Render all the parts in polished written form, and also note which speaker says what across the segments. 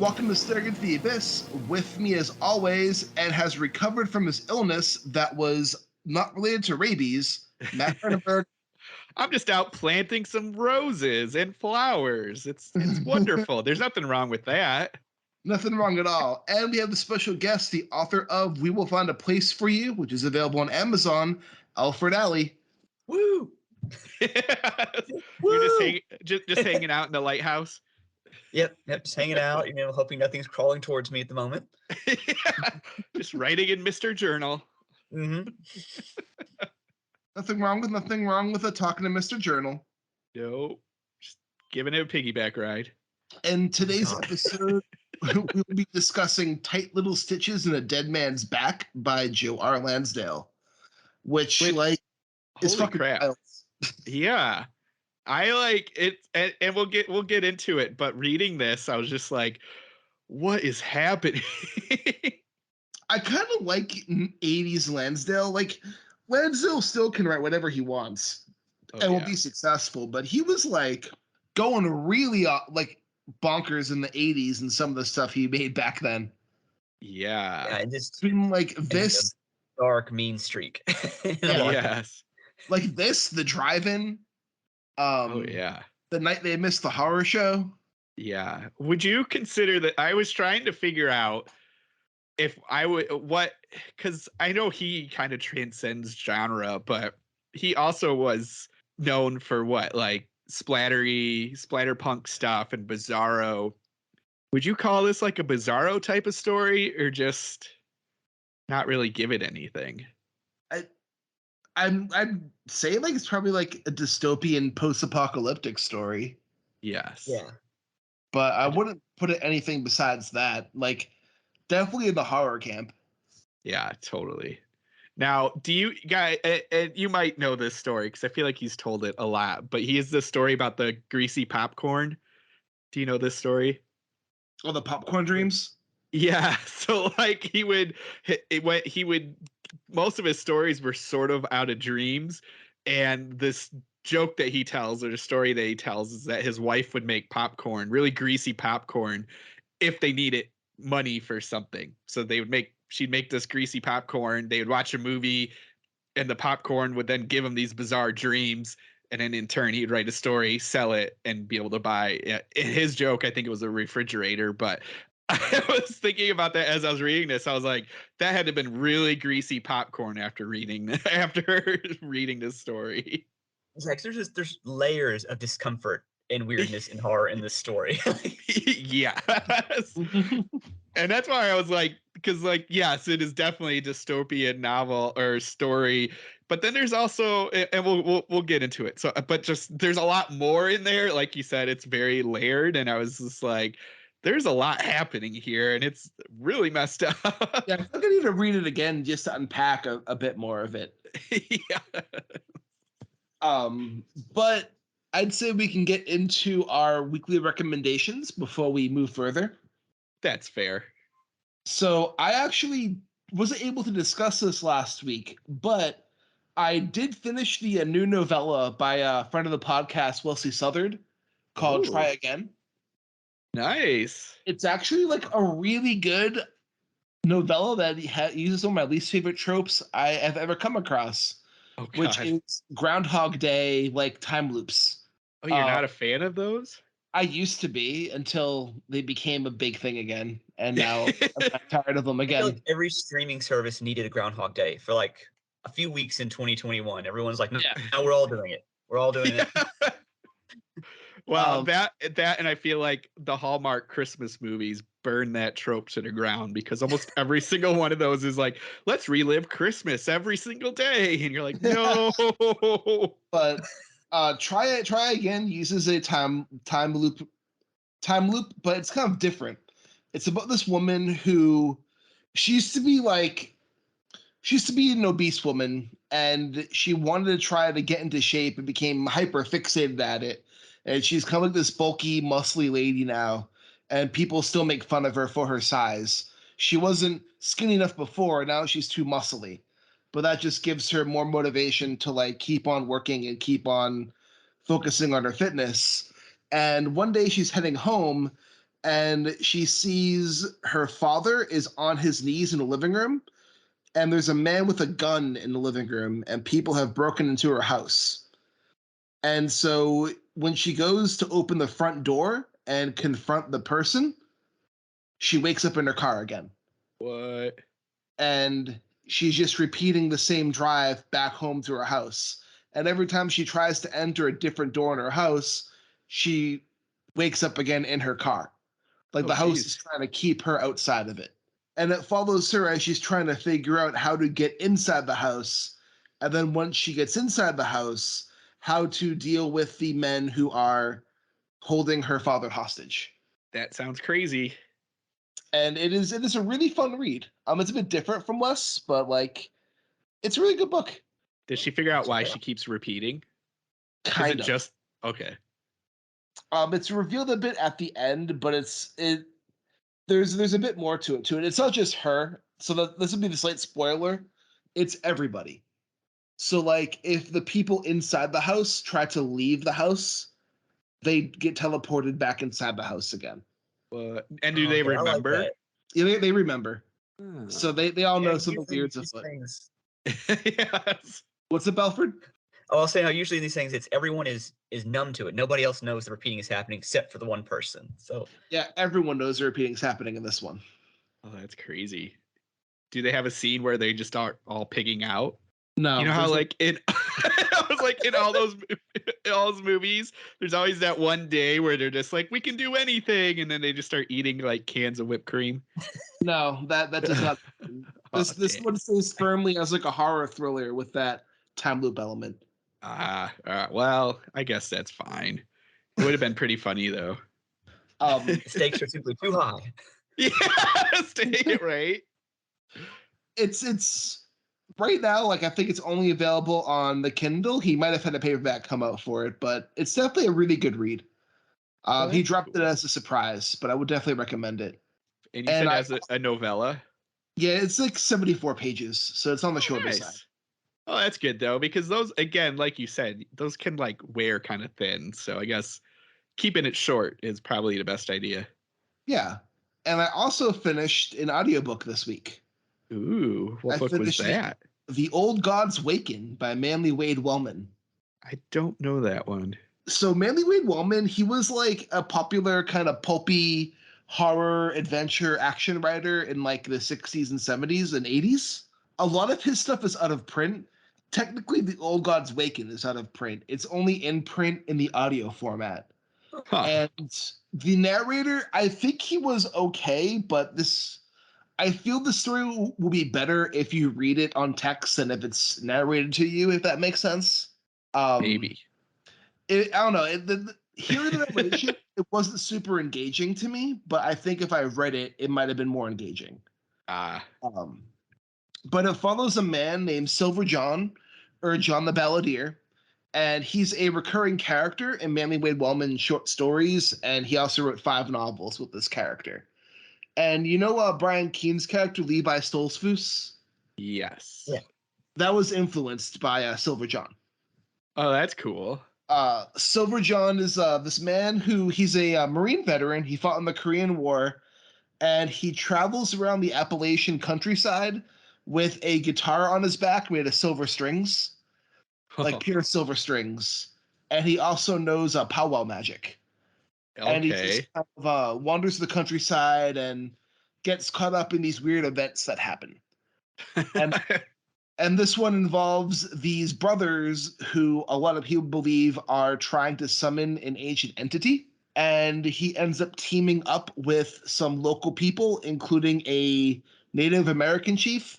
Speaker 1: Welcome to Staring into the Abyss. With me, as always, and has recovered from his illness that was not related to rabies, Matt Bernberg.
Speaker 2: I'm just out planting some roses and flowers. It's wonderful. There's nothing wrong with that.
Speaker 1: Nothing wrong at all. And we have a special guest, the author of We Will Find a Place for You, which is available on Amazon, Elford Alley.
Speaker 3: Woo!
Speaker 2: You're just hanging out in the lighthouse.
Speaker 3: Yep, just hanging out, hoping nothing's crawling towards me at the moment.
Speaker 2: Just writing in Mr. Journal.
Speaker 3: Mm-hmm.
Speaker 1: Nothing wrong with it, talking to Mr. Journal.
Speaker 2: No, just giving it a piggyback ride.
Speaker 1: In today's episode, we'll be discussing Tight Little Stitches in a Dead Man's Back by Joe R. Lansdale, which is fucking
Speaker 2: crap.
Speaker 1: wild.
Speaker 2: Yeah. I like it, and we'll get into it, but reading this, I was just like, what is happening?
Speaker 1: I kind of like 80s Lansdale. Like, Lansdale still can write whatever he wants and will be successful, but he was like going really like bonkers in the 80s and some of the stuff he made back then.
Speaker 2: Yeah.
Speaker 3: And just
Speaker 1: been like this
Speaker 3: dark mean streak.
Speaker 2: Yes.
Speaker 1: Like this, The Drive-In. The Night They Missed the Horror Show.
Speaker 2: Yeah. Would you consider that? I was trying to figure out if I would, because I know he kind of transcends genre, but he also was known for like splatterpunk stuff and bizarro. Would you call this like a bizarro type of story, or just not really give it anything?
Speaker 1: I'd say like it's probably like a dystopian post-apocalyptic story.
Speaker 2: Yes.
Speaker 3: Yeah.
Speaker 1: But I wouldn't put it anything besides that. Like, definitely in the horror camp.
Speaker 2: Yeah, totally. Now, do you guys, and you might know this story because I feel like he's told it a lot, but he has this story about the greasy popcorn. Do you know this story?
Speaker 1: Oh, the popcorn dreams?
Speaker 2: Yeah. So like he would most of his stories were sort of out of dreams. And this joke that he tells, or the story that he tells, is that his wife would make popcorn, really greasy popcorn, if they needed money for something. So she'd make this greasy popcorn. They would watch a movie, and the popcorn would then give him these bizarre dreams. And then in turn, he'd write a story, sell it, and be able to buy. In his joke, I think it was a refrigerator, but I was thinking about that as I was reading this. I was like, that had to have been really greasy popcorn after reading this story.
Speaker 3: It's like there's layers of discomfort and weirdness and horror in this story.
Speaker 2: Yes. And that's why I was like, because like, yes, it is definitely a dystopian novel or story, but then there's also, and we'll get into it. So, but just there's a lot more in there. Like you said, it's very layered, and I was just like, there's a lot happening here, and it's really messed up.
Speaker 1: Yeah, I think I need to read it again just to unpack a bit more of it.
Speaker 2: Yeah.
Speaker 1: But I'd say we can get into our weekly recommendations before we move further.
Speaker 2: That's fair.
Speaker 1: So I actually wasn't able to discuss this last week, but I did finish the new novella by a friend of the podcast, Wesley Southard, called Try Again.
Speaker 2: Nice.
Speaker 1: It's actually like a really good novella that uses some of my least favorite tropes I have ever come across, which is Groundhog Day, like time loops.
Speaker 2: Oh, you're not a fan of those?
Speaker 1: I used to be until they became a big thing again, and now I'm tired of them again.
Speaker 3: I feel like every streaming service needed a Groundhog Day for like a few weeks in 2021. Everyone's like, no, now we're all doing it. We're all doing it.
Speaker 2: Well, that, and I feel like the Hallmark Christmas movies burn that trope to the ground, because almost every single one of those is like, let's relive Christmas every single day, and you're like, no.
Speaker 1: But Try Again uses a time loop, but it's kind of different. It's about this woman who she used to be an obese woman, and she wanted to try to get into shape and became hyper fixated at it. And she's kind of like this bulky, muscly lady now, and people still make fun of her for her size. She wasn't skinny enough before, now she's too muscly. But that just gives her more motivation to like keep on working and keep on focusing on her fitness. And one day she's heading home, and she sees her father is on his knees in the living room, and there's a man with a gun in the living room, and people have broken into her house. And so when she goes to open the front door and confront the person, she wakes up in her car again.
Speaker 2: What?
Speaker 1: And she's just repeating the same drive back home to her house. And every time she tries to enter a different door in her house, she wakes up again in her car. Like the house is trying to keep her outside of it. And it follows her as she's trying to figure out how to get inside the house. And then once she gets inside the house, how to deal with the men who are holding her father hostage.
Speaker 2: That sounds crazy.
Speaker 1: And it is a really fun read. It's a bit different from Wes, but like it's a really good book.
Speaker 2: Does she figure out why she keeps repeating?
Speaker 1: Kind of.
Speaker 2: Just okay.
Speaker 1: It's revealed a bit at the end, but there's a bit more to it. It's not just her. So this would be the slight spoiler. It's everybody. So like if the people inside the house try to leave the house, they get teleported back inside the house again.
Speaker 2: And do they remember?
Speaker 3: Like
Speaker 1: Yeah, they remember. So they all know some of the weirds
Speaker 3: these
Speaker 1: afoot.
Speaker 3: things.
Speaker 2: Yes.
Speaker 1: What's up, Elford?
Speaker 3: I'll say how usually in these things, it's everyone is numb to it. Nobody else knows the repeating is happening except for the one person. So
Speaker 1: yeah, everyone knows the repeating is happening in this one.
Speaker 2: Oh, that's crazy. Do they have a scene where they just start all pigging out?
Speaker 1: No,
Speaker 2: you know how like in I was like in all those movies, there's always that one day where they're just like, we can do anything, and then they just start eating like cans of whipped cream.
Speaker 1: No, that does not. This one stays firmly as like a horror thriller with that time loop element.
Speaker 2: Well, I guess that's fine. It would have been pretty funny though.
Speaker 3: The stakes are simply too high.
Speaker 2: Yeah, take it right.
Speaker 1: It's right now, like I think it's only available on the Kindle. He might have had a paperback come out for it, but it's definitely a really good read. He dropped it as a surprise, but I would definitely recommend it.
Speaker 2: And you said as a novella?
Speaker 1: Yeah, it's like 74 pages, so it's on the shorter side.
Speaker 2: Oh, that's good though, because those, again, like you said, those can like wear kind of thin. So I guess keeping it short is probably the best idea.
Speaker 1: Yeah. And I also finished an audiobook this week.
Speaker 2: Ooh, what book was that?
Speaker 1: The Old Gods Waken by Manly Wade Wellman. I
Speaker 2: don't know that one.
Speaker 1: So Manly Wade Wellman, he was like a popular kind of pulpy horror adventure action writer in like the 60s and 70s and 80s. A lot of his stuff is out of print. Technically, The Old Gods Waken is out of print. It's only in print in the audio format. Huh. And the narrator, I think he was okay, but I feel the story will be better if you read it on text than if it's narrated to you, if that makes sense.
Speaker 2: Maybe.
Speaker 1: I don't know. Hearing the narration, it wasn't super engaging to me, but I think if I read it, it might have been more engaging. But it follows a man named Silver John, or John the Balladeer, and he's a recurring character in Manly Wade Wellman's short stories, and he also wrote 5 novels with this character. And you know Brian Keene's character, Levi Stoltzfus?
Speaker 2: Yes.
Speaker 1: Yeah. That was influenced by Silver John.
Speaker 2: Oh, that's cool.
Speaker 1: Silver John is this man he's a Marine veteran. He fought in the Korean War, and he travels around the Appalachian countryside with a guitar on his back made of silver strings, like pure silver strings. And he also knows powwow magic. Okay. And he just kind of wanders the countryside and gets caught up in these weird events that happen. And this one involves these brothers who a lot of people believe are trying to summon an ancient entity. And he ends up teaming up with some local people, including a Native American chief,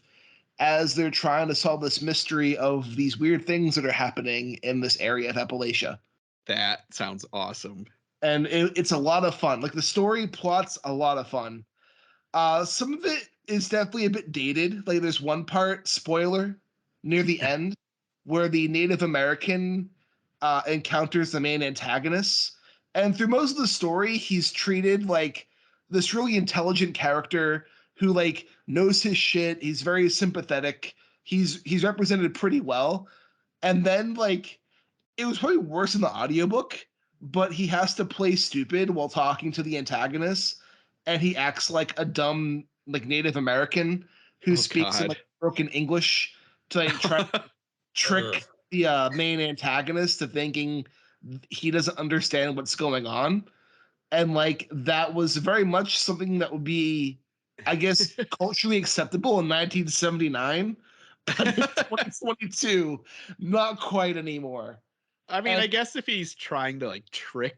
Speaker 1: as they're trying to solve this mystery of these weird things that are happening in this area of Appalachia.
Speaker 2: That sounds awesome.
Speaker 1: And it's a lot of fun. Like the story plot's a lot of fun. Some of it is definitely a bit dated. Like there's one part, spoiler, near the end, where the Native American encounters the main antagonist. And through most of the story, he's treated like this really intelligent character who like knows his shit. He's very sympathetic. He's represented pretty well. And then like it was probably worse in the audiobook, but he has to play stupid while talking to the antagonist. and he acts like a dumb like Native American who
Speaker 2: Oh
Speaker 1: speaks in
Speaker 2: God.
Speaker 1: like broken English to like try to trick the main antagonist to thinking he doesn't understand what's going on. And like that was very much something that would be, I guess, culturally acceptable in 1979, but in 2022, not quite anymore.
Speaker 2: I mean,
Speaker 1: And
Speaker 2: I guess if he's trying to like trick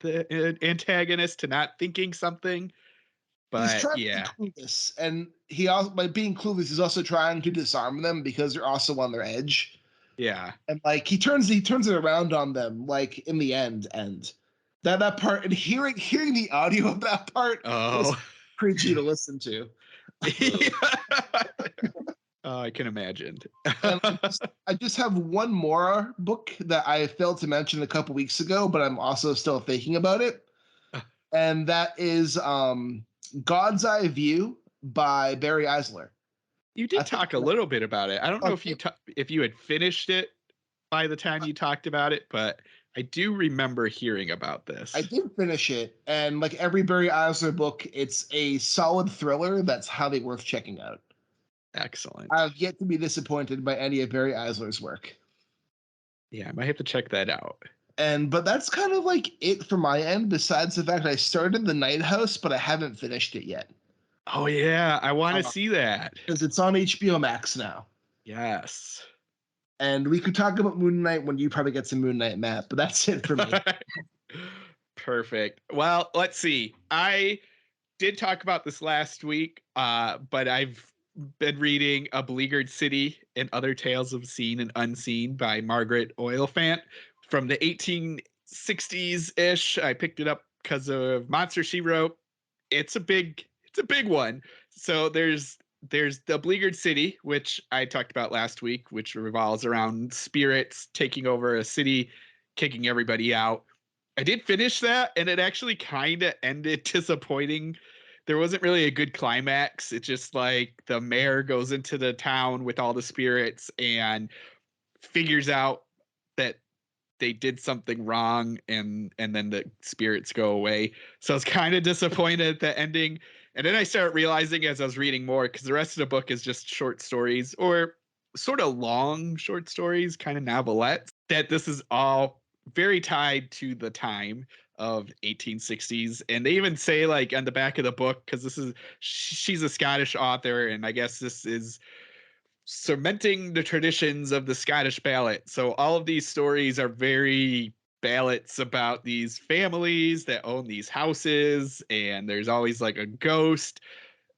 Speaker 2: the antagonist to not thinking something,
Speaker 1: he's
Speaker 2: but
Speaker 1: trying to
Speaker 2: yeah,
Speaker 1: be clueless, and he also by being clueless, he's also trying to disarm them because they're also on their edge.
Speaker 2: yeah.
Speaker 1: And like he turns it around on them, like in the end. That part and hearing the audio of that part was
Speaker 2: Oh.
Speaker 1: cringy to listen to.
Speaker 2: Oh, I can imagine.
Speaker 1: And I just have one more book that I failed to mention a couple weeks ago, but I'm also still thinking about it. And that is God's Eye View by Barry Eisler.
Speaker 2: You
Speaker 1: I
Speaker 2: did
Speaker 1: think
Speaker 2: talk a little bit about it. I don't know if
Speaker 1: okay,
Speaker 2: if you had finished it by the time you talked about it, but I do remember hearing about
Speaker 1: I
Speaker 2: this.
Speaker 1: did finish it, and like every Barry Eisler book, it's a solid thriller that's highly worth checking out.
Speaker 2: Excellent.
Speaker 1: I've yet to be disappointed by any of Barry Eisler's work.
Speaker 2: Yeah, I might have to check that out.
Speaker 1: But that's kind of like it from my end, besides the fact I started The Night House, but I haven't finished it yet.
Speaker 2: Oh yeah, I want to see that.
Speaker 1: Because it's on HBO Max now.
Speaker 2: Yes.
Speaker 1: And we could talk about Moon Knight when you probably get some Moon Knight, Matt, but that's it for me.
Speaker 2: Perfect. Well, let's see. I did talk about this last week, but I've been reading A Beleaguered City and Other Tales of Seen and Unseen by Margaret Oliphant from the 1860s-ish. I picked it up because of Monster She Wrote. It's a big one. So there's The Beleaguered City, which I talked about last week, which revolves around spirits taking over a city, kicking everybody out. I did finish that, and it actually kind of ended disappointing. There wasn't really a good climax. It's just like the mayor goes into the town with all the spirits and figures out that they did something wrong, and then the spirits go away. So I was kind of disappointed at the ending. And then I started realizing as I was reading more, because the rest of the book is just short stories or sort of long short stories, kind of novelettes, that this is all very tied to the time of 1860s. And they even say like on the back of the book, because she's a Scottish author, and I guess this is cementing the traditions of the Scottish ballot. So all of these stories are very ballots about these families that own these houses, and there's always like a ghost,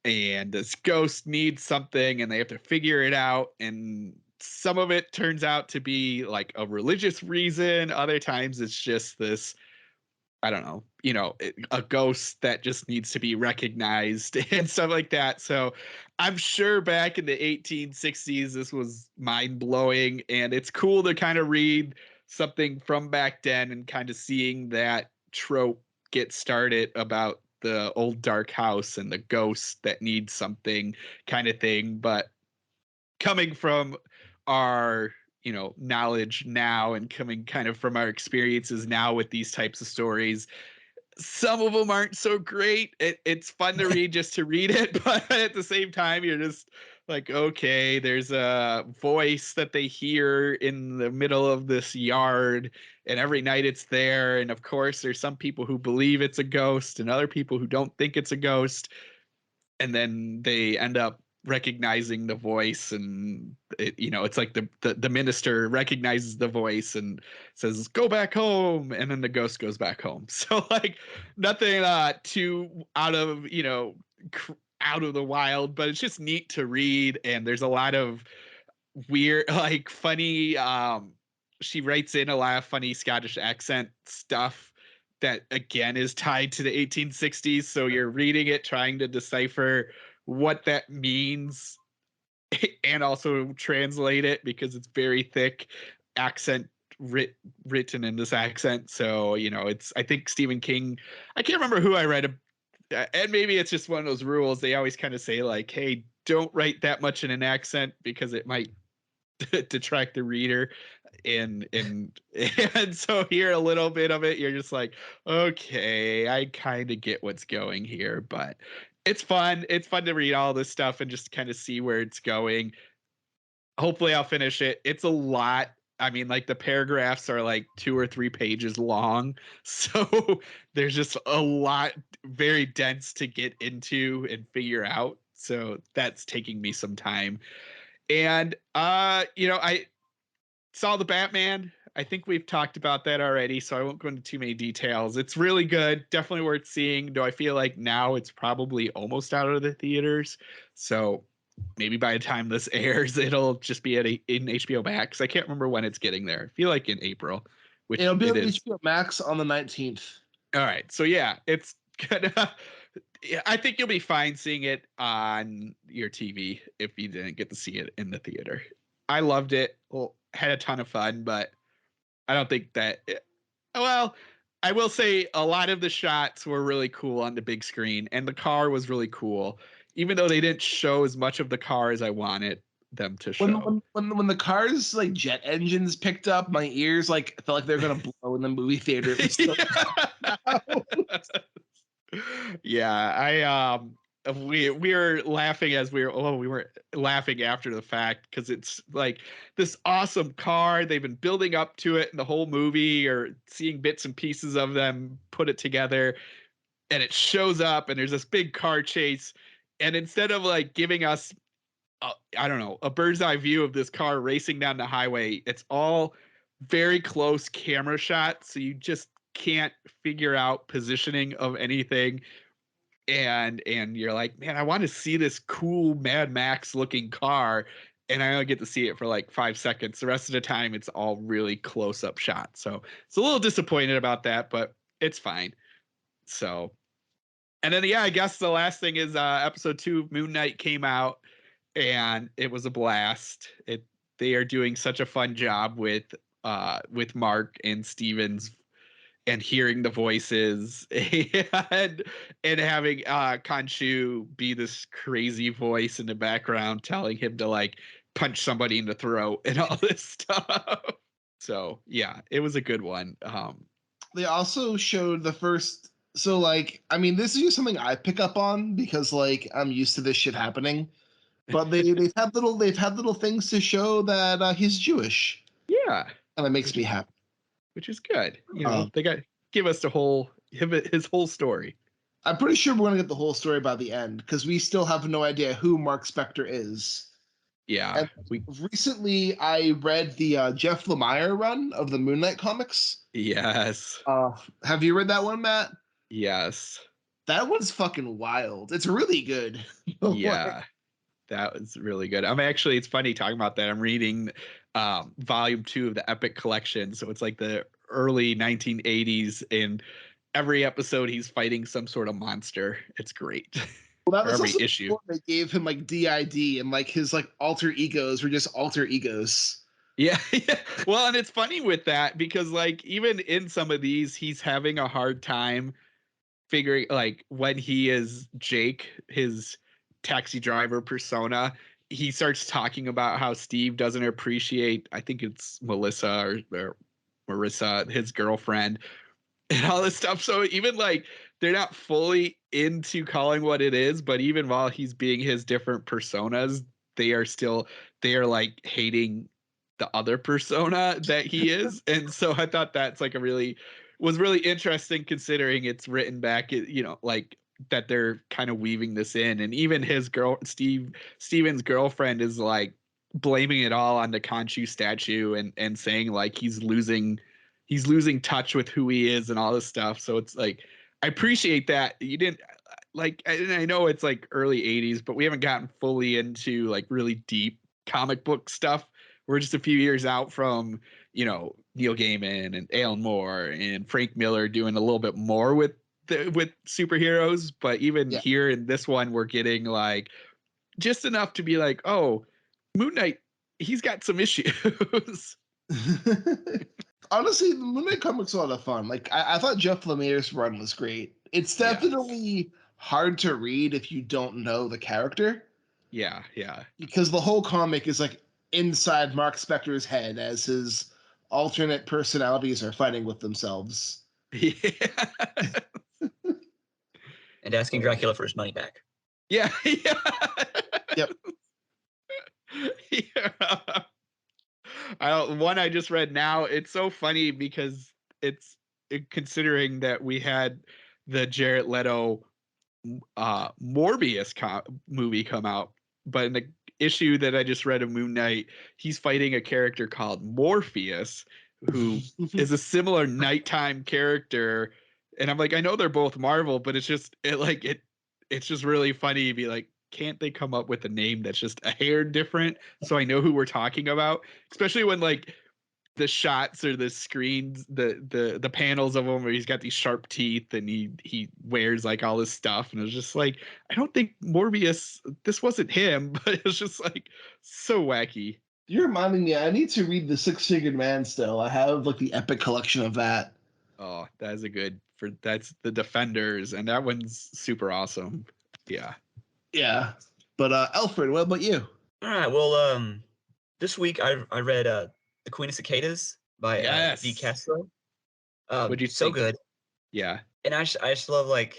Speaker 2: and this ghost needs something and they have to figure it out. And some of it turns out to be like a religious reason, other times it's just this, I don't know, a ghost that just needs to be recognized and stuff like that. So I'm sure back in the 1860s, this was mind blowing. And it's cool to kind of read something from back then and kind of seeing that trope get started about the old dark house and the ghost that needs something kind of thing. But coming from our knowledge now and coming kind of from our experiences now with these types of stories, some of them aren't so great. It's fun to read just to read it, but at the same time you're just like, okay, there's a voice that they hear in the middle of this yard, and every night it's there, and of course there's some people who believe it's a ghost and other people who don't think it's a ghost, and then they end up recognizing the voice, and it's like the minister recognizes the voice and says go back home, and then the ghost goes back home. So like nothing too out of the wild, but it's just neat to read. And there's a lot of weird like funny, she writes in a lot of funny Scottish accent stuff that again is tied to the 1860s, so you're reading it trying to decipher what that means and also translate it because it's very thick accent written in this accent. So it's, I think Stephen King, I can't remember who I read and maybe it's just one of those rules they always kind of say like, hey, don't write that much in an accent because it might detract the reader. and so here a little bit of it, you're just like, okay, I kind of get what's going here, but it's fun. It's fun to read all this stuff and just kind of see where it's going. Hopefully I'll finish it. It's a lot. I mean, like the paragraphs are like 2 or 3 pages long. So there's just a lot very dense to get into and figure out. So that's taking me some time. And I saw the Batman. I think we've talked about that already, so I won't go into too many details. It's really good. Definitely worth seeing. Do I feel like now it's probably almost out of the theaters? So maybe by the time this airs, it'll just be in HBO Max. I can't remember when it's getting there. I feel like in April, which
Speaker 1: It'll be
Speaker 2: it
Speaker 1: on
Speaker 2: is.
Speaker 1: HBO Max on the 19th.
Speaker 2: All right. So yeah, it's gonna. I think you'll be fine seeing it on your TV if you didn't get to see it in the theater. I loved it. Well, had a ton of fun, but I don't think that. Well, I will say a lot of the shots were really cool on the big screen, and the car was really cool, even though they didn't show as much of the car as I wanted them to show.
Speaker 1: When the cars like jet engines picked up, my ears like felt like they were gonna blow in the movie theater. It was so
Speaker 2: Yeah, we were laughing as we were laughing after the fact because it's like this awesome car. They've been building up to it in the whole movie, or seeing bits and pieces of them put it together, and it shows up and there's this big car chase, and instead of like giving us I don't know, a bird's eye view of this car racing down the highway, it's all very close camera shots, so you just can't figure out positioning of anything. And you're like, man, I want to see this cool Mad Max looking car, and I only get to see it for like 5 seconds. The rest of the time it's all really close up shots, so it's a little disappointed about that, but it's fine. So, and then yeah, I guess the last thing is episode 2 of Moon Knight came out, and it was a blast. They are doing such a fun job with Mark and Stevens, and hearing the voices, and having Khonshu be this crazy voice in the background telling him to like punch somebody in the throat and all this stuff. So yeah, it was a good one.
Speaker 1: They also showed the first. So like, I mean, this is just something I pick up on because like I'm used to this shit happening. But they've had little things to show that he's Jewish,
Speaker 2: Yeah,
Speaker 1: and it makes me happy.
Speaker 2: which is good. They got give us his whole story.
Speaker 1: I'm pretty sure we're gonna get the whole story by the end because we still have no idea who Mark Spector is.
Speaker 2: Yeah,
Speaker 1: And recently I read the Jeff Lemire run of the Moon Knight comics.
Speaker 2: yes,
Speaker 1: Have you read that one, Matt?
Speaker 2: yes,
Speaker 1: That one's fucking wild. It's really good.
Speaker 2: yeah. That was really good. It's funny talking about that. I'm reading volume 2 of the Epic Collection. So it's like the early 1980s, and every episode he's fighting some sort of monster. It's great.
Speaker 1: Well, that was
Speaker 2: every
Speaker 1: also
Speaker 2: issue.
Speaker 1: before they gave him like DID, and like his like alter egos were just alter egos.
Speaker 2: Yeah, yeah. Well, and it's funny with that because like even in some of these, he's having a hard time figuring like when he is Jake, his taxi driver persona, he starts talking about how Steve doesn't appreciate, I think it's Melissa or Marissa, his girlfriend, and all this stuff. So even like they're not fully into calling what it is, but even while he's being his different personas, they are like hating the other persona that he is. And so I thought that's like was really interesting considering it's written back, like that they're kind of weaving this in. And even his Steven's girlfriend is like blaming it all on the Khonshu statue and saying like he's losing touch with who he is and all this stuff. So it's like, I appreciate that you didn't like, and I know it's like early 80s, but we haven't gotten fully into like really deep comic book stuff. We're just a few years out from, Neil Gaiman and Alan Moore and Frank Miller doing a little bit more with superheroes. But even here in this one, we're getting like just enough to be like, oh, Moon Knight, he's got some issues.
Speaker 1: Honestly, the Moon Knight comics are a lot of fun. Like I thought Jeff Lemire's run was great. It's definitely hard to read if you don't know the character.
Speaker 2: Yeah.
Speaker 1: Because the whole comic is like inside Mark Spector's head as his alternate personalities are fighting with themselves.
Speaker 2: Yeah.
Speaker 3: And asking Dracula for his money back.
Speaker 2: Yeah.
Speaker 1: Yep.
Speaker 2: Yeah. One I just read now, it's so funny because considering that we had the Jared Leto Morbius movie come out, but in the issue that I just read of Moon Knight, he's fighting a character called Morpheus, who is a similar nighttime character. And I'm like, I know they're both Marvel, but it's just it's just really funny to be like, can't they come up with a name that's just a hair different so I know who we're talking about? Especially when like the shots or the screens, the panels of him where he's got these sharp teeth and he wears like all this stuff, and it was just like, I don't think Morbius, this wasn't him, but it was just like so wacky.
Speaker 1: You're reminding me, I need to read the Six-Fingered Man still. I have like the epic collection of that.
Speaker 2: Oh, that's that's the Defenders, and that one's super awesome. Yeah.
Speaker 1: Yeah. But Alfred, what about you?
Speaker 3: All right. Well, this week I read The Queen of Cicadas by V. Castro.
Speaker 2: What'd you
Speaker 3: so
Speaker 2: think?
Speaker 3: good.
Speaker 2: Yeah.
Speaker 3: And I just love like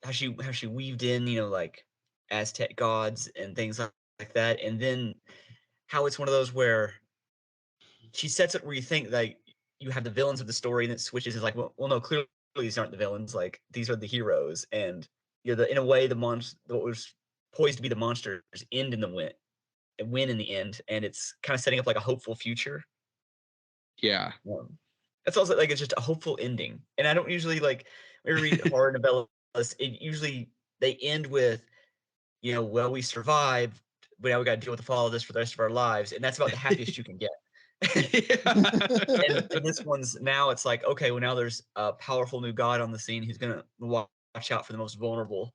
Speaker 3: how she weaved in, like Aztec gods and things like that, and then how it's one of those where she sets it where you think like you have the villains of the story, and it switches. It's like, well, no, clearly these aren't the villains. Like these are the heroes, and in a way the what was poised to be the monsters end in the win in the end, and it's kind of setting up like a hopeful future.
Speaker 2: Yeah.
Speaker 3: That's also like it's just a hopeful ending, and I don't usually like when I read horror novellas. It usually they end with, well, we survived, but now we got to deal with the fallout of this for the rest of our lives, and that's about the happiest you can get. And this one's now it's like, okay, well now there's a powerful new god on the scene who's gonna watch out for the most vulnerable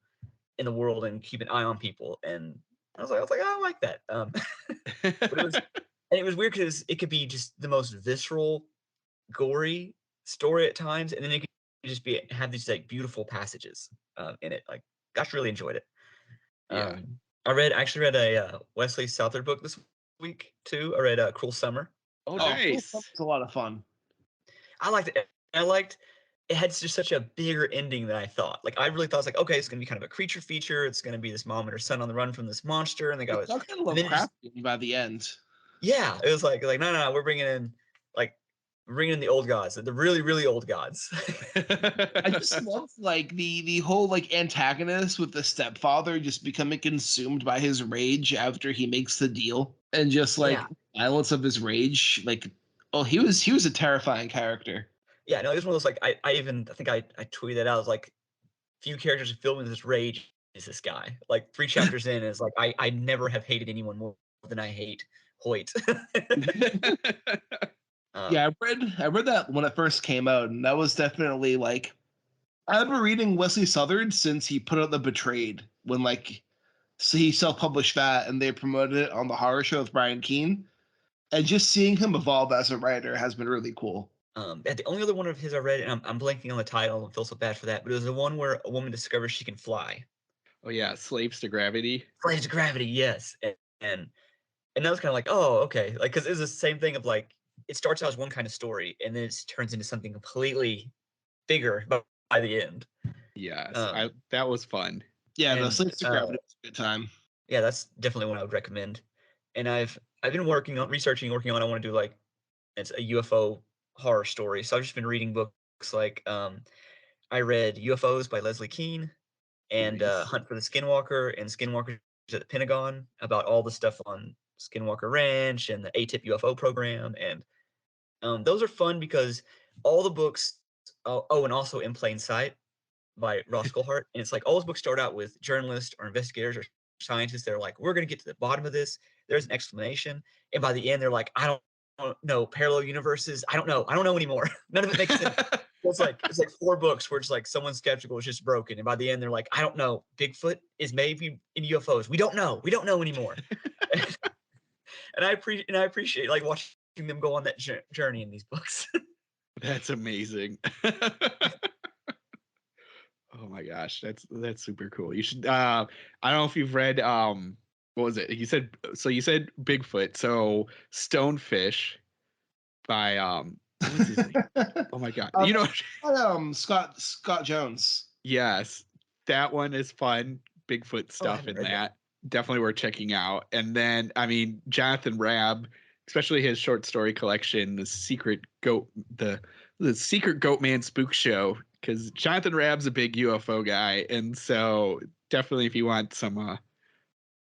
Speaker 3: in the world and keep an eye on people. And I was like, I like that. But it was weird because it could be just the most visceral, gory story at times, and then it could just have these like beautiful passages in it. Like, gosh, really enjoyed it.
Speaker 2: Yeah.
Speaker 3: I actually read a Wesley Southard book this week too. I read Cruel Summer.
Speaker 2: Oh, nice.
Speaker 1: It's a lot of fun.
Speaker 3: I liked it. I liked it had just such a bigger ending than I thought. Like I really thought it's like, okay, it's gonna be kind of a creature feature. It's gonna be this mom and her son on the run from this monster, and they go,
Speaker 1: It's not kind of Lovecraftian by the end.
Speaker 3: Yeah, it was like no, we're bringing in the old gods, the really really old gods.
Speaker 1: I just love like the whole like antagonist with the stepfather just becoming consumed by his rage after he makes the deal, and just like violence of his rage. Like, oh, he was a terrifying character.
Speaker 3: Yeah, no, it was one of those like I think I tweeted that out. I was like, few characters who fill me with this rage is this guy. Like 3 chapters in, it's like I never have hated anyone more than I hate Hoyt.
Speaker 1: Yeah, I read that when it first came out, and that was definitely like, I've been reading Wesley Southard since he put out The Betrayed, when like, so he self-published that and they promoted it on the horror show with Brian Keene, and just seeing him evolve as a writer has been really cool.
Speaker 3: The only other one of his I read, and I'm blanking on the title and feel so bad for that, but it was the one where a woman discovers she can fly.
Speaker 2: Oh yeah, Slaves to Gravity.
Speaker 3: Slaves to Gravity, yes, and that was kind of like, oh, okay, like because it's the same thing of like it starts out as one kind of story and then it turns into something completely bigger by the end.
Speaker 2: Yes, that was fun.
Speaker 1: Yeah, the Slaves to Gravity was a good time.
Speaker 3: Yeah, that's definitely one I would recommend. And I've been working on. I want to do like it's a UFO horror story. So I've just been reading books like I read UFOs by Leslie Keene and
Speaker 2: Nice.
Speaker 3: Hunt for the Skinwalker and Skinwalkers at the Pentagon, about all the stuff on Skinwalker Ranch and the ATIP UFO program. And those are fun because all the books, and also In Plain Sight by Ross Colhart. And it's like all those books start out with journalists or investigators or scientists. They're like, we're going to get to the bottom of this. There's an explanation. And by the end, they're like, I don't know, parallel universes. I don't know anymore. None of it makes sense. It's like 4 books where it's like someone's skeptical is just broken, and by the end they're like, I don't know, Bigfoot is maybe in UFOs. We don't know anymore. and I appreciate like watching them go on that journey in these books.
Speaker 2: That's amazing. Oh my gosh, that's super cool. You should. I don't know if you've read. What was it? You said Bigfoot. So Stonefish by what's his name? Oh my god. You know,
Speaker 1: Scott Jones.
Speaker 2: yes. That one is fun. Bigfoot
Speaker 3: I
Speaker 2: stuff
Speaker 3: haven't
Speaker 2: in
Speaker 3: read
Speaker 2: that. Definitely worth checking out. And then I mean Jonathan Rabb, especially his short story collection, the Secret Goat Man Spook Show, because Jonathan Rabb's a big UFO guy, and so definitely if you want some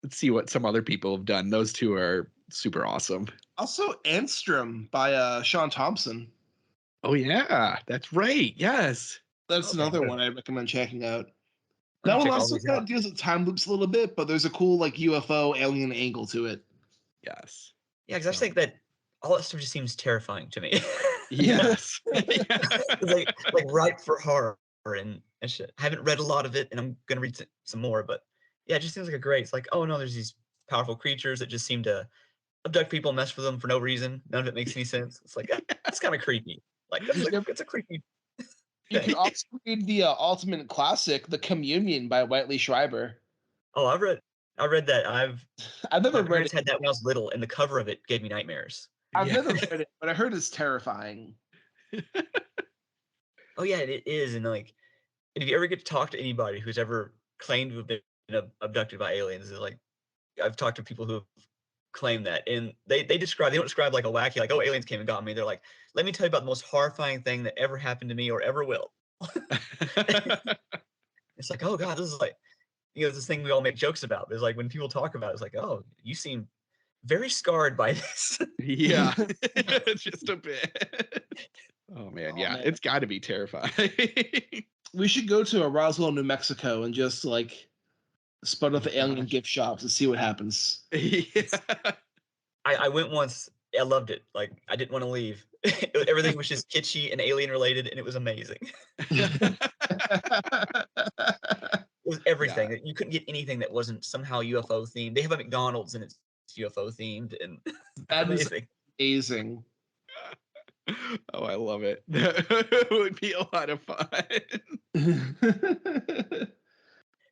Speaker 2: let's see what some other people have done. Those two are super awesome.
Speaker 1: Also, Anstrom by Sean Thompson.
Speaker 2: Oh yeah, that's right. Yes.
Speaker 1: That's
Speaker 3: Okay,
Speaker 1: another
Speaker 3: good.
Speaker 1: one I recommend checking out.
Speaker 3: I'm
Speaker 1: That
Speaker 3: gonna
Speaker 1: one
Speaker 3: check all
Speaker 1: also
Speaker 3: these
Speaker 1: kind
Speaker 3: out.
Speaker 1: of deals with time loops a little bit, but there's a cool like UFO alien angle to it.
Speaker 2: Yes.
Speaker 3: Yeah, because I just think that all that stuff just seems terrifying to me.
Speaker 2: Yes.
Speaker 3: It's like ripe for horror and shit. I haven't read a lot of it, and I'm gonna read some more. But yeah, it just seems like a great. It's like, oh no, there's these powerful creatures that just seem to abduct people, and mess with them for no reason. None of it makes any sense. It's like that's kind of creepy. Like it's a creepy
Speaker 1: You can
Speaker 3: thing.
Speaker 1: also read the ultimate classic, The Communion by Whiteley Schreiber.
Speaker 3: Oh, I read that.
Speaker 1: I've never
Speaker 3: My
Speaker 1: read
Speaker 3: parents
Speaker 1: it.
Speaker 3: had that when I was little, and the cover of it gave me nightmares.
Speaker 1: I've
Speaker 2: Yeah.
Speaker 1: never read it, but I heard it's terrifying.
Speaker 3: Oh yeah, it is. And like, if you ever get to talk to anybody who's ever claimed to have been abducted by aliens, it's like I've talked to people who have claimed that, and they don't describe like a wacky like, oh, aliens came and got me. They're like, let me tell you about the most horrifying thing that ever happened to me or ever will. It's like, oh god, this is like, this thing we all make jokes about. It's like when people talk about it, it's like, oh, you seem very scarred by this.
Speaker 2: Yeah. Just a bit. Oh man,
Speaker 1: Oh,
Speaker 2: yeah.
Speaker 1: man.
Speaker 2: It's gotta be terrifying.
Speaker 1: We should go to Roswell, New Mexico, and just like spud up
Speaker 2: Oh,
Speaker 1: the alien
Speaker 2: gosh.
Speaker 1: gift shops and see what happens.
Speaker 2: Yeah.
Speaker 3: I went once. I loved it. Like I didn't want to leave. Everything was just kitschy and alien related, and it was amazing. It was everything.
Speaker 2: Yeah.
Speaker 3: You couldn't get anything that wasn't somehow UFO themed. They have a McDonald's and it's UFO themed, and it's
Speaker 1: That is
Speaker 3: amazing.
Speaker 1: amazing.
Speaker 2: Oh, I love it. That would be a lot of fun.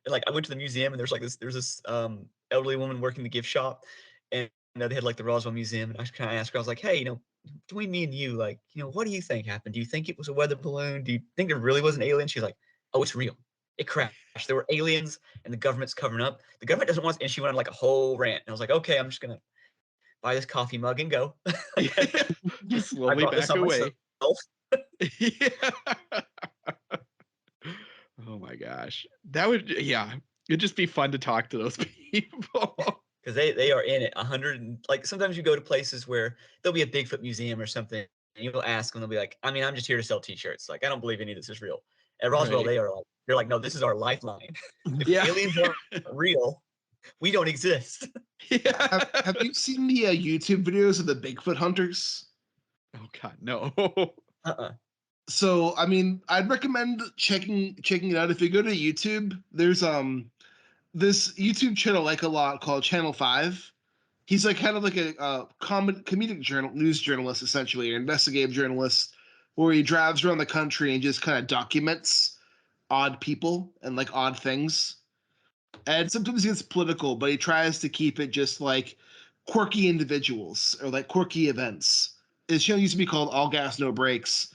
Speaker 3: And like I went to the museum, and there's this elderly woman working the gift shop, and they had like the Roswell Museum, and I kind of asked her, I was like, hey, between me and you, like, what do you think happened? Do you think it was a weather balloon? Do you think there really was an alien? She's like, oh, it's real. It crashed. There were aliens, and the government's covering up. The government doesn't want us, and she went on like a whole rant. And I was like, okay, I'm just gonna buy this coffee mug and go.
Speaker 2: Just
Speaker 3: I
Speaker 2: slowly
Speaker 3: brought this
Speaker 2: back
Speaker 3: on myself.
Speaker 2: away. Yeah. Oh my gosh. That would, yeah. It'd just be fun to talk to those people.
Speaker 3: Because they are in it 100 like sometimes you go to places where there'll be a Bigfoot museum or something, and you'll ask them, they'll be like, I mean, I'm just here to sell t-shirts. Like, I don't believe any of this is real. At Roswell,
Speaker 2: Right.
Speaker 3: they're like, no, this is our lifeline. If
Speaker 2: Yeah.
Speaker 3: aliens aren't real, we don't exist.
Speaker 2: Yeah.
Speaker 1: Have you seen the YouTube videos of the Bigfoot hunters?
Speaker 2: Oh God, no.
Speaker 3: Uh-uh.
Speaker 1: So, I mean, I'd recommend checking it out. If you go to YouTube, there's this YouTube channel I like a lot called Channel 5. He's like kind of like a comedic news journalist, essentially, or investigative journalist, where he drives around the country and just kind of documents odd people and like odd things. And sometimes he gets political, but he tries to keep it just like quirky individuals or like quirky events. His channel used to be called All Gas No Brakes.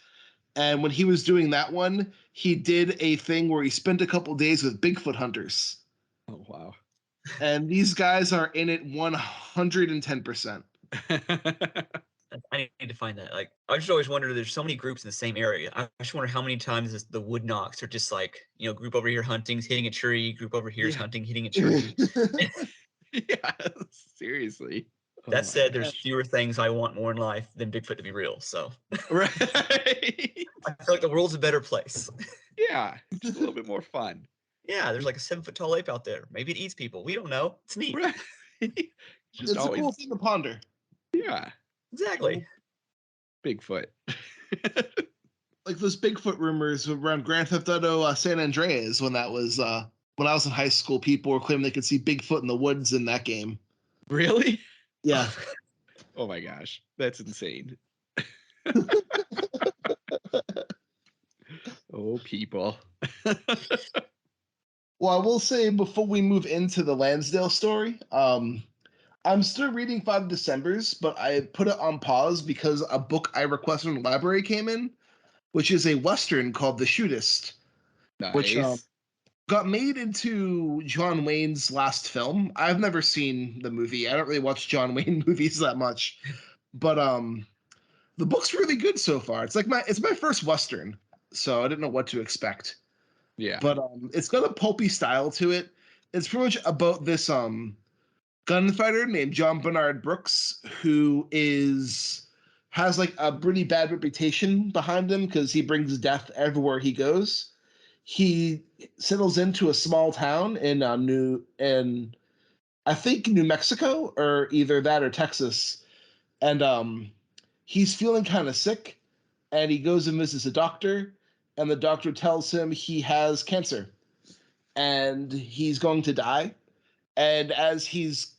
Speaker 1: And when he was doing that one, he did a thing where he spent a couple days with Bigfoot hunters.
Speaker 2: Oh wow.
Speaker 1: And these guys are in it 110%.
Speaker 3: I need to find that. Like, I just always wonder, there's so many groups in the same area. I just wonder how many times the wood knocks are just like, group over here hunting's hitting a tree, group over here is
Speaker 2: Yeah.
Speaker 3: hunting, hitting a tree.
Speaker 2: Yeah, seriously. Oh
Speaker 3: That
Speaker 2: my
Speaker 3: said,
Speaker 2: God.
Speaker 3: there's fewer things I want more in life than Bigfoot to be real. So
Speaker 2: Right.
Speaker 3: I feel like the world's a better place.
Speaker 2: Yeah, just a little bit more fun.
Speaker 3: Yeah, there's like a 7-foot tall ape out there. Maybe it eats people. We don't know. It's neat.
Speaker 2: Right. Just
Speaker 1: It's a
Speaker 2: always,
Speaker 1: cool thing to ponder.
Speaker 2: yeah.
Speaker 3: Exactly.
Speaker 2: Bigfoot.
Speaker 1: Like those Bigfoot rumors around Grand Theft Auto San Andreas when that was when I was in high school. People were claiming they could see Bigfoot in the woods in that game.
Speaker 2: Really?
Speaker 1: Yeah.
Speaker 2: Oh my gosh, that's insane. Oh, people.
Speaker 1: Well, I will say before we move into the Lansdale story, I'm still reading Five Decembers, but I put it on pause because a book I requested in the library came in, which is a Western called The Shootist, which
Speaker 2: Nice.
Speaker 1: got made into John Wayne's last film. I've never seen the movie. I don't really watch John Wayne movies that much, but the book's really good so far. It's my first Western, so I didn't know what to expect.
Speaker 2: Yeah.
Speaker 1: But it's got a pulpy style to it. It's pretty much about this gunfighter named John Bernard Brooks, who has like a pretty bad reputation behind him because he brings death everywhere he goes. He settles into a small town in I think New Mexico, or either that or Texas, and he's feeling kind of sick, and he goes and visits a doctor, and the doctor tells him he has cancer and he's going to die. And as he's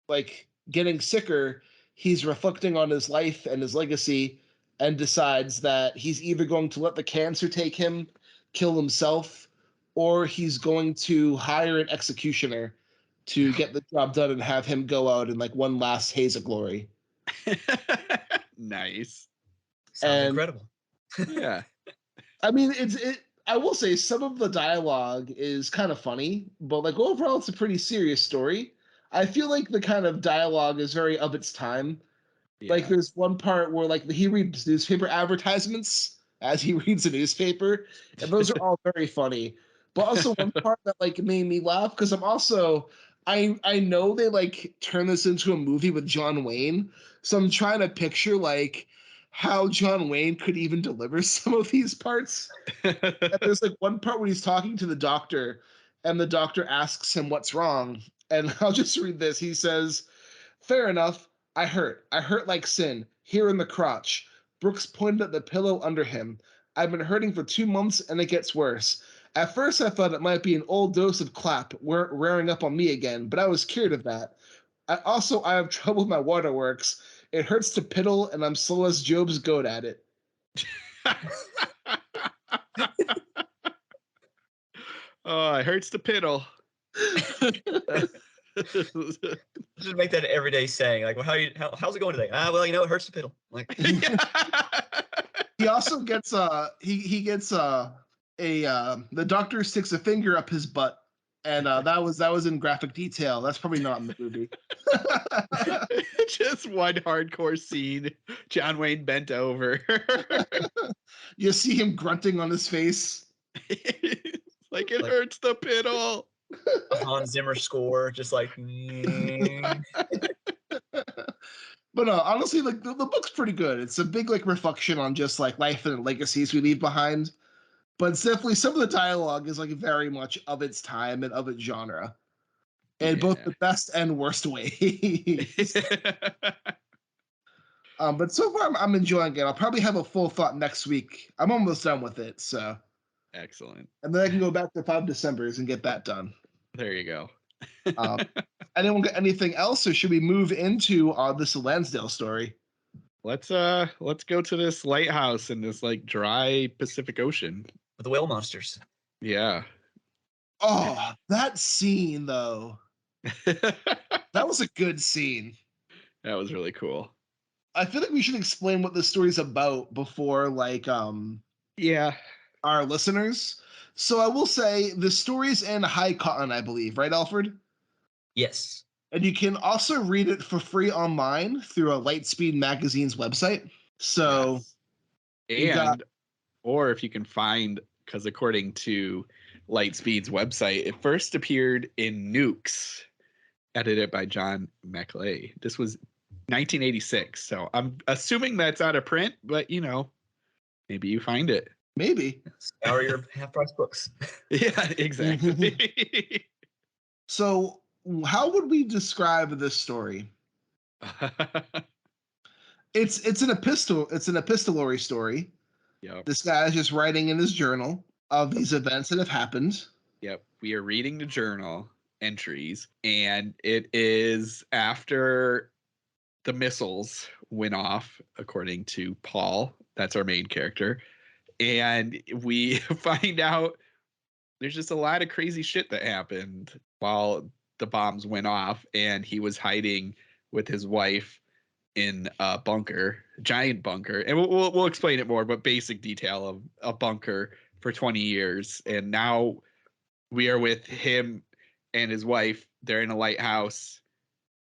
Speaker 1: like getting sicker, he's reflecting on his life and his legacy and decides that he's either going to let the cancer take him, kill himself, or he's going to hire an executioner to get the job done and have him go out in like one last haze of glory.
Speaker 2: Nice.
Speaker 3: Sounds
Speaker 1: And
Speaker 3: incredible.
Speaker 2: Yeah.
Speaker 1: I mean, I will say some of the dialogue is kind of funny, but like overall, it's a pretty serious story. I feel like the kind of dialogue is very of its time. Like
Speaker 2: Yeah.
Speaker 1: there's one part where like he reads newspaper advertisements as he reads a newspaper, and those are all very funny. But also one part that like made me laugh because I know they like turn this into a movie with John Wayne, so I'm trying to picture like how John Wayne could even deliver some of these parts. And there's like one part where he's talking to the doctor, and the doctor asks him what's wrong. And I'll just read this. He says, "Fair enough. I hurt. I hurt like sin, here in the crotch." Brooks pointed at the pillow under him. "I've been hurting for 2 months, and it gets worse. At first, I thought it might be an old dose of clap rearing up on me again, but I was cured of that. I have trouble with my waterworks. It hurts to piddle, and I'm slow as Job's goat at it."
Speaker 2: Oh, it hurts to piddle.
Speaker 3: Just make that an everyday saying. Like, well, how's it going today? Well, it hurts to piddle. Like,
Speaker 1: He also gets he gets the doctor sticks a finger up his butt, and that was in graphic detail. That's probably not in the movie.
Speaker 2: Just one hardcore scene. John Wayne bent over.
Speaker 1: You see him grunting on his face.
Speaker 2: Like it
Speaker 3: Like-
Speaker 2: hurts the piddle.
Speaker 3: a Hans Zimmer score, just like.
Speaker 1: But honestly, like the book's pretty good. It's a big like reflection on just like life and legacies we leave behind. But it's definitely some of the dialogue is like very much of its time and of its genre, in both the best and worst ways. But so far I'm enjoying it. I'll probably have a full thought next week. I'm almost done with it, so
Speaker 2: Excellent.
Speaker 1: and then I can go back to 5 Decembers and get that done.
Speaker 2: There you go.
Speaker 1: Anyone got anything else, or should we move into this Lansdale story?
Speaker 2: Let's go to this lighthouse in this like dry Pacific Ocean.
Speaker 3: With the whale monsters.
Speaker 2: Yeah.
Speaker 1: Oh, that scene though. That was a good scene.
Speaker 2: That was really cool.
Speaker 1: I feel like we should explain what this story's about before like
Speaker 2: Yeah.
Speaker 1: our listeners. So I will say the story's in high cotton, I believe, right, Alfred?
Speaker 3: Yes.
Speaker 1: And you can also read it for free online through a Lightspeed Magazine's website. So
Speaker 2: Yes. Or if you can find, because according to Lightspeed's website, it first appeared in Nukes, edited by John MacLeay. This was 1986, so I'm assuming that's out of print, but maybe you find it.
Speaker 1: Maybe.
Speaker 3: Scour your half-price books.
Speaker 2: Yeah, exactly.
Speaker 1: So how would we describe this story? It's an epistolary story.
Speaker 2: Yep.
Speaker 1: This guy is just writing in his journal of these events that have happened.
Speaker 2: Yep. We are reading the journal entries, and it is after the missiles went off, according to Paul. That's our main character. And we find out there's just a lot of crazy shit that happened while the bombs went off, and he was hiding with his wife in a bunker, giant bunker, and we'll explain it more, but basic detail of a bunker for 20 years, and now we are with him and his wife. They're in a lighthouse,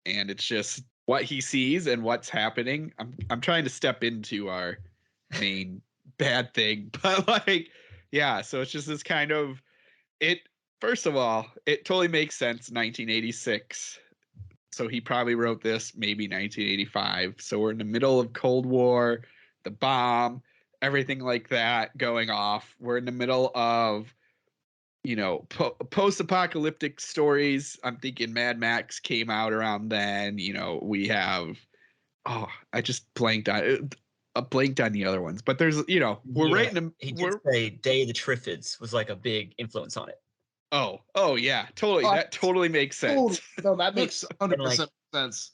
Speaker 2: and it's just what he sees and what's happening. I'm trying to step into our main bad thing, but like, yeah, so it's just this kind of it. First of all, it totally makes sense. 1986. So he probably wrote this maybe 1985. So we're in the middle of Cold War, the bomb, everything like that going off. We're in the middle of, post-apocalyptic stories. I'm thinking Mad Max came out around then. We have, I just blanked on the other ones, but there's, we're right in the.
Speaker 3: He did say Day of the Triffids was like a big influence on it.
Speaker 2: Oh yeah, totally. That totally makes sense.
Speaker 1: No, that makes 100% sense.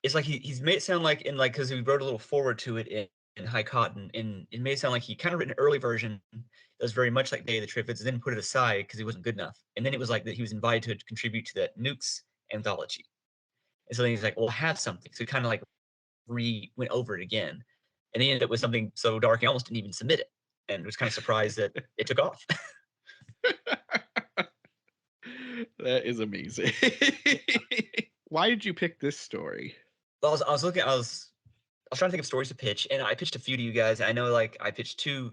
Speaker 3: It's like he's made it sound like because he wrote a little forward to it in High Cotton, and it made it sound like he kind of written an early version that was very much like Day of the Triffids, and then put it aside because he wasn't good enough. And then it was like that he was invited to contribute to the Nukes anthology. And so then he's like, well, have something. So he kind of like went over it again. And he ended up with something so dark he almost didn't even submit it. And was kind of surprised that it took off.
Speaker 2: That is amazing. Why did you pick this story?
Speaker 3: Well, I was trying to think of stories to pitch, and I pitched a few to you guys. I know, like, I pitched 2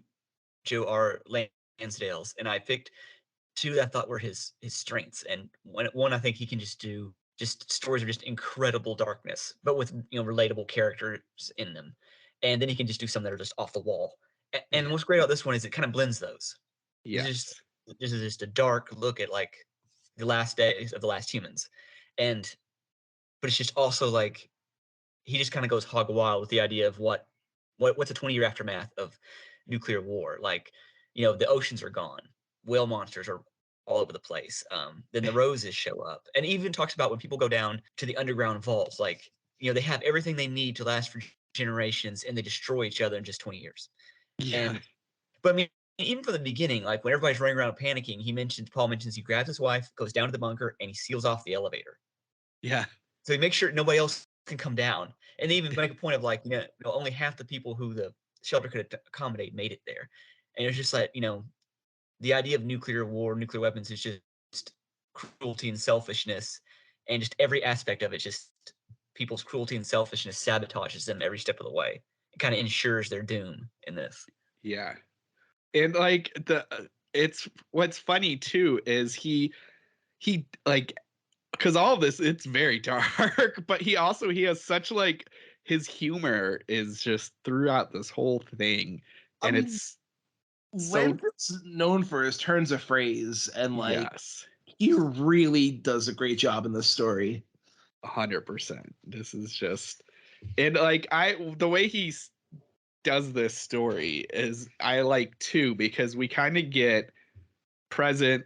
Speaker 3: Joe R. Lansdales, and I picked 2 that I thought were his strengths. And one I think he can just do stories of just incredible darkness, but with relatable characters in them. And then he can just do some that are just off the wall. And what's great about this one is it kind of blends those.
Speaker 2: Yes.
Speaker 3: This is just a dark look at like the last days of the last humans, but it's just also like he just kind of goes hog wild with the idea of what's a 20-year aftermath of nuclear war. Like, the oceans are gone, whale monsters are all over the place. Then the roses show up, and even talks about when people go down to the underground vaults, like, they have everything they need to last for generations, and they destroy each other in just 20 years.
Speaker 2: Yeah.
Speaker 3: But I mean, even from the beginning, like when everybody's running around panicking, Paul mentions he grabs his wife, goes down to the bunker, and he seals off the elevator.
Speaker 2: Yeah.
Speaker 3: So he makes sure nobody else can come down. And they even make a point of like, only half the people who the shelter could accommodate made it there. And it's just like, the idea of nuclear war, nuclear weapons is just cruelty and selfishness. And just every aspect of it, just people's cruelty and selfishness sabotages them every step of the way. It kind of ensures their doom in this.
Speaker 2: Yeah. And like it's what's funny too is he like, because all of this, it's very dark, but he has such like his humor is just throughout this whole thing. And it's
Speaker 1: Lambert's known for his turns of phrase, and like,
Speaker 2: yes,
Speaker 1: he really does a great job in this story.
Speaker 2: 100%. This is just, and like the way he does this story is I like too, because we kind of get present,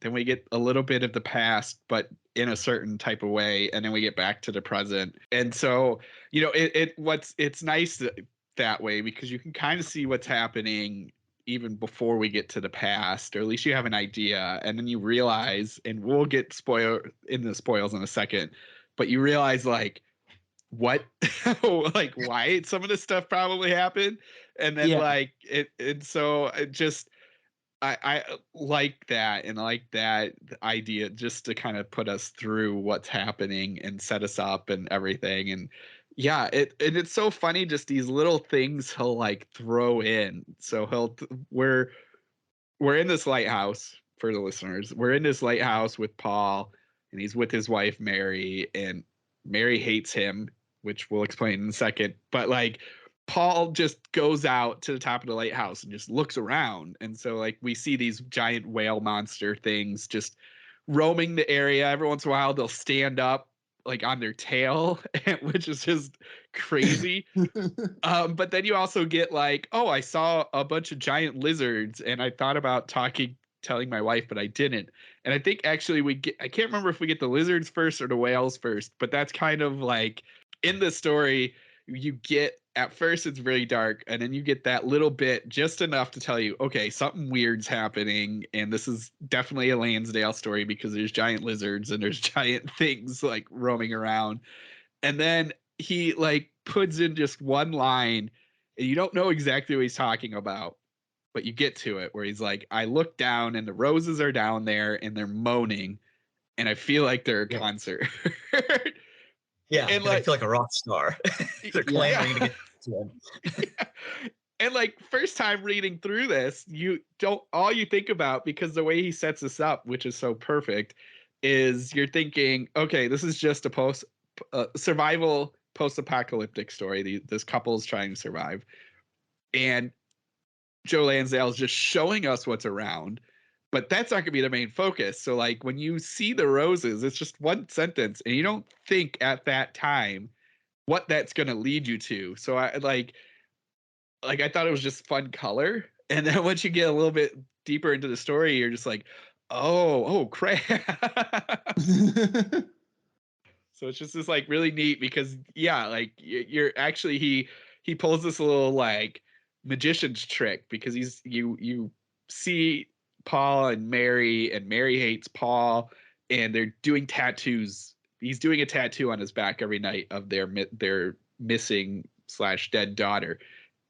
Speaker 2: then we get a little bit of the past, but in a certain type of way, and then we get back to the present. And so, it's nice that way, because you can kind of see what's happening even before we get to the past, or at least you have an idea, and then you realize, and we'll get in the spoils in a second, but you realize like what like why some of this stuff probably happened, and then like it, and so it just I like that, and I like that idea just to kind of put us through what's happening and set us up and everything. And yeah, it's so funny, just these little things he'll like throw in. So we're in this lighthouse, for the listeners. We're in this lighthouse with Paul, and he's with his wife Mary, and Mary hates him, which we'll explain in a second. But like, Paul just goes out to the top of the lighthouse and just looks around. And so like we see these giant whale monster things just roaming the area. Every once in a while they'll stand up like on their tail, which is just crazy. But then you also get like, oh, I saw a bunch of giant lizards, and I thought about telling my wife, but I didn't. And I think actually I can't remember if we get the lizards first or the whales first, but that's kind of like in the story, you get at first it's very dark, and then you get that little bit, just enough to tell you, okay, something weird's happening, and this is definitely a Lansdale story because there's giant lizards and there's giant things like roaming around. And then he like puts in just one line, and you don't know exactly what he's talking about, but you get to it where he's like, I look down and the roses are down there and they're moaning, and I feel like they're a concert.
Speaker 3: Yeah,
Speaker 2: And
Speaker 3: I
Speaker 2: like,
Speaker 3: feel like a rock star. They're clamoring to get to him.
Speaker 2: And like, first time reading through this, you don't, all you think about, because the way he sets this up, which is so perfect, is you're thinking, okay, this is just a survival post-apocalyptic story. This couple's trying to survive, and Joe Lansdale is just showing us what's around, but that's not going to be the main focus. So like, when you see the roses, it's just one sentence, and you don't think at that time what that's going to lead you to. So I I thought it was just fun color. And then once you get a little bit deeper into the story, you're just like, oh crap. So it's just this like really neat, because yeah, like you're actually, he pulls this little like magician's trick, because you see Paul and Mary hates Paul, and they're doing tattoos. He's doing a tattoo on his back every night of their missing / dead daughter.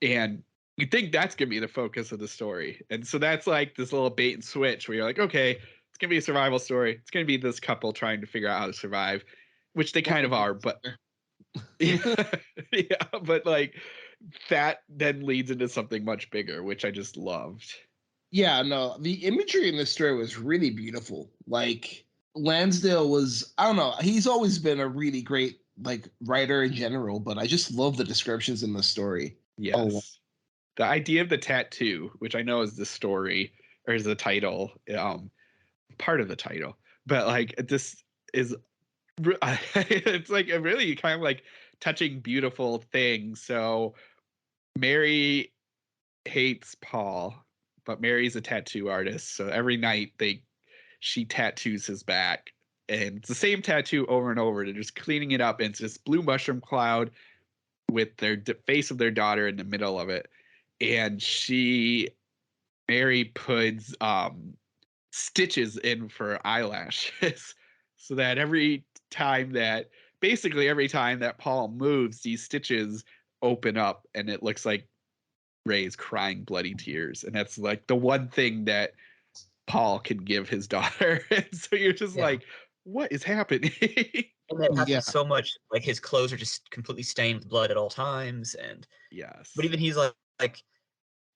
Speaker 2: And you think that's going to be the focus of the story. And so that's like this little bait and switch where you're like, okay, it's going to be a survival story. It's going to be this couple trying to figure out how to survive, which they kind of are, but yeah, but like that then leads into something much bigger, which I just loved.
Speaker 1: Yeah, no, the imagery in this story was really beautiful. Like, Lansdale was, I don't know, he's always been a really great like writer in general, but I just love the descriptions in the story.
Speaker 2: Yes. The idea of the tattoo, which I know is the story or is the title, part of the title, but like this is, it's like a really kind of like touching, beautiful thing. So Mary hates Paul, but Mary's a tattoo artist. So every night she tattoos his back, and it's the same tattoo over and over. They're just cleaning it up, and it's this blue mushroom cloud with their face of their daughter in the middle of it. And Mary puts stitches in for eyelashes so that every time that Paul moves, these stitches open up and it looks like Ray's crying bloody tears. And that's like the one thing that Paul can give his daughter. And so you're just like, what is happening?
Speaker 3: And that happens so much. Like, his clothes are just completely stained with blood at all times. And
Speaker 2: yes.
Speaker 3: But even he's like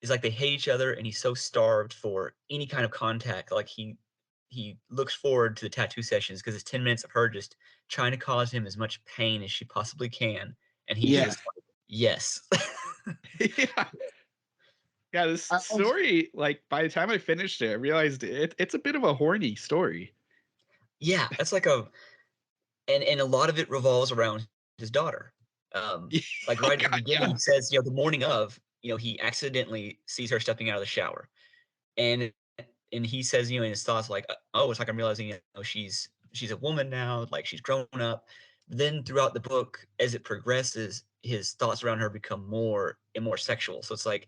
Speaker 3: they hate each other, and he's so starved for any kind of contact. Like, he looks forward to the tattoo sessions because it's 10 minutes of her just trying to cause him as much pain as she possibly can. And he's just like, yes.
Speaker 2: Yeah, this story, like, by the time I finished it, I realized it's a bit of a horny story.
Speaker 3: Yeah, that's like and a lot of it revolves around his daughter. Like right at the beginning, he says, the morning of, he accidentally sees her stepping out of the shower, and he says, in his thoughts, like, oh, it's like I'm realizing, she's a woman now, like she's grown up. Then throughout the book, as it progresses, his thoughts around her become more and more sexual. So it's like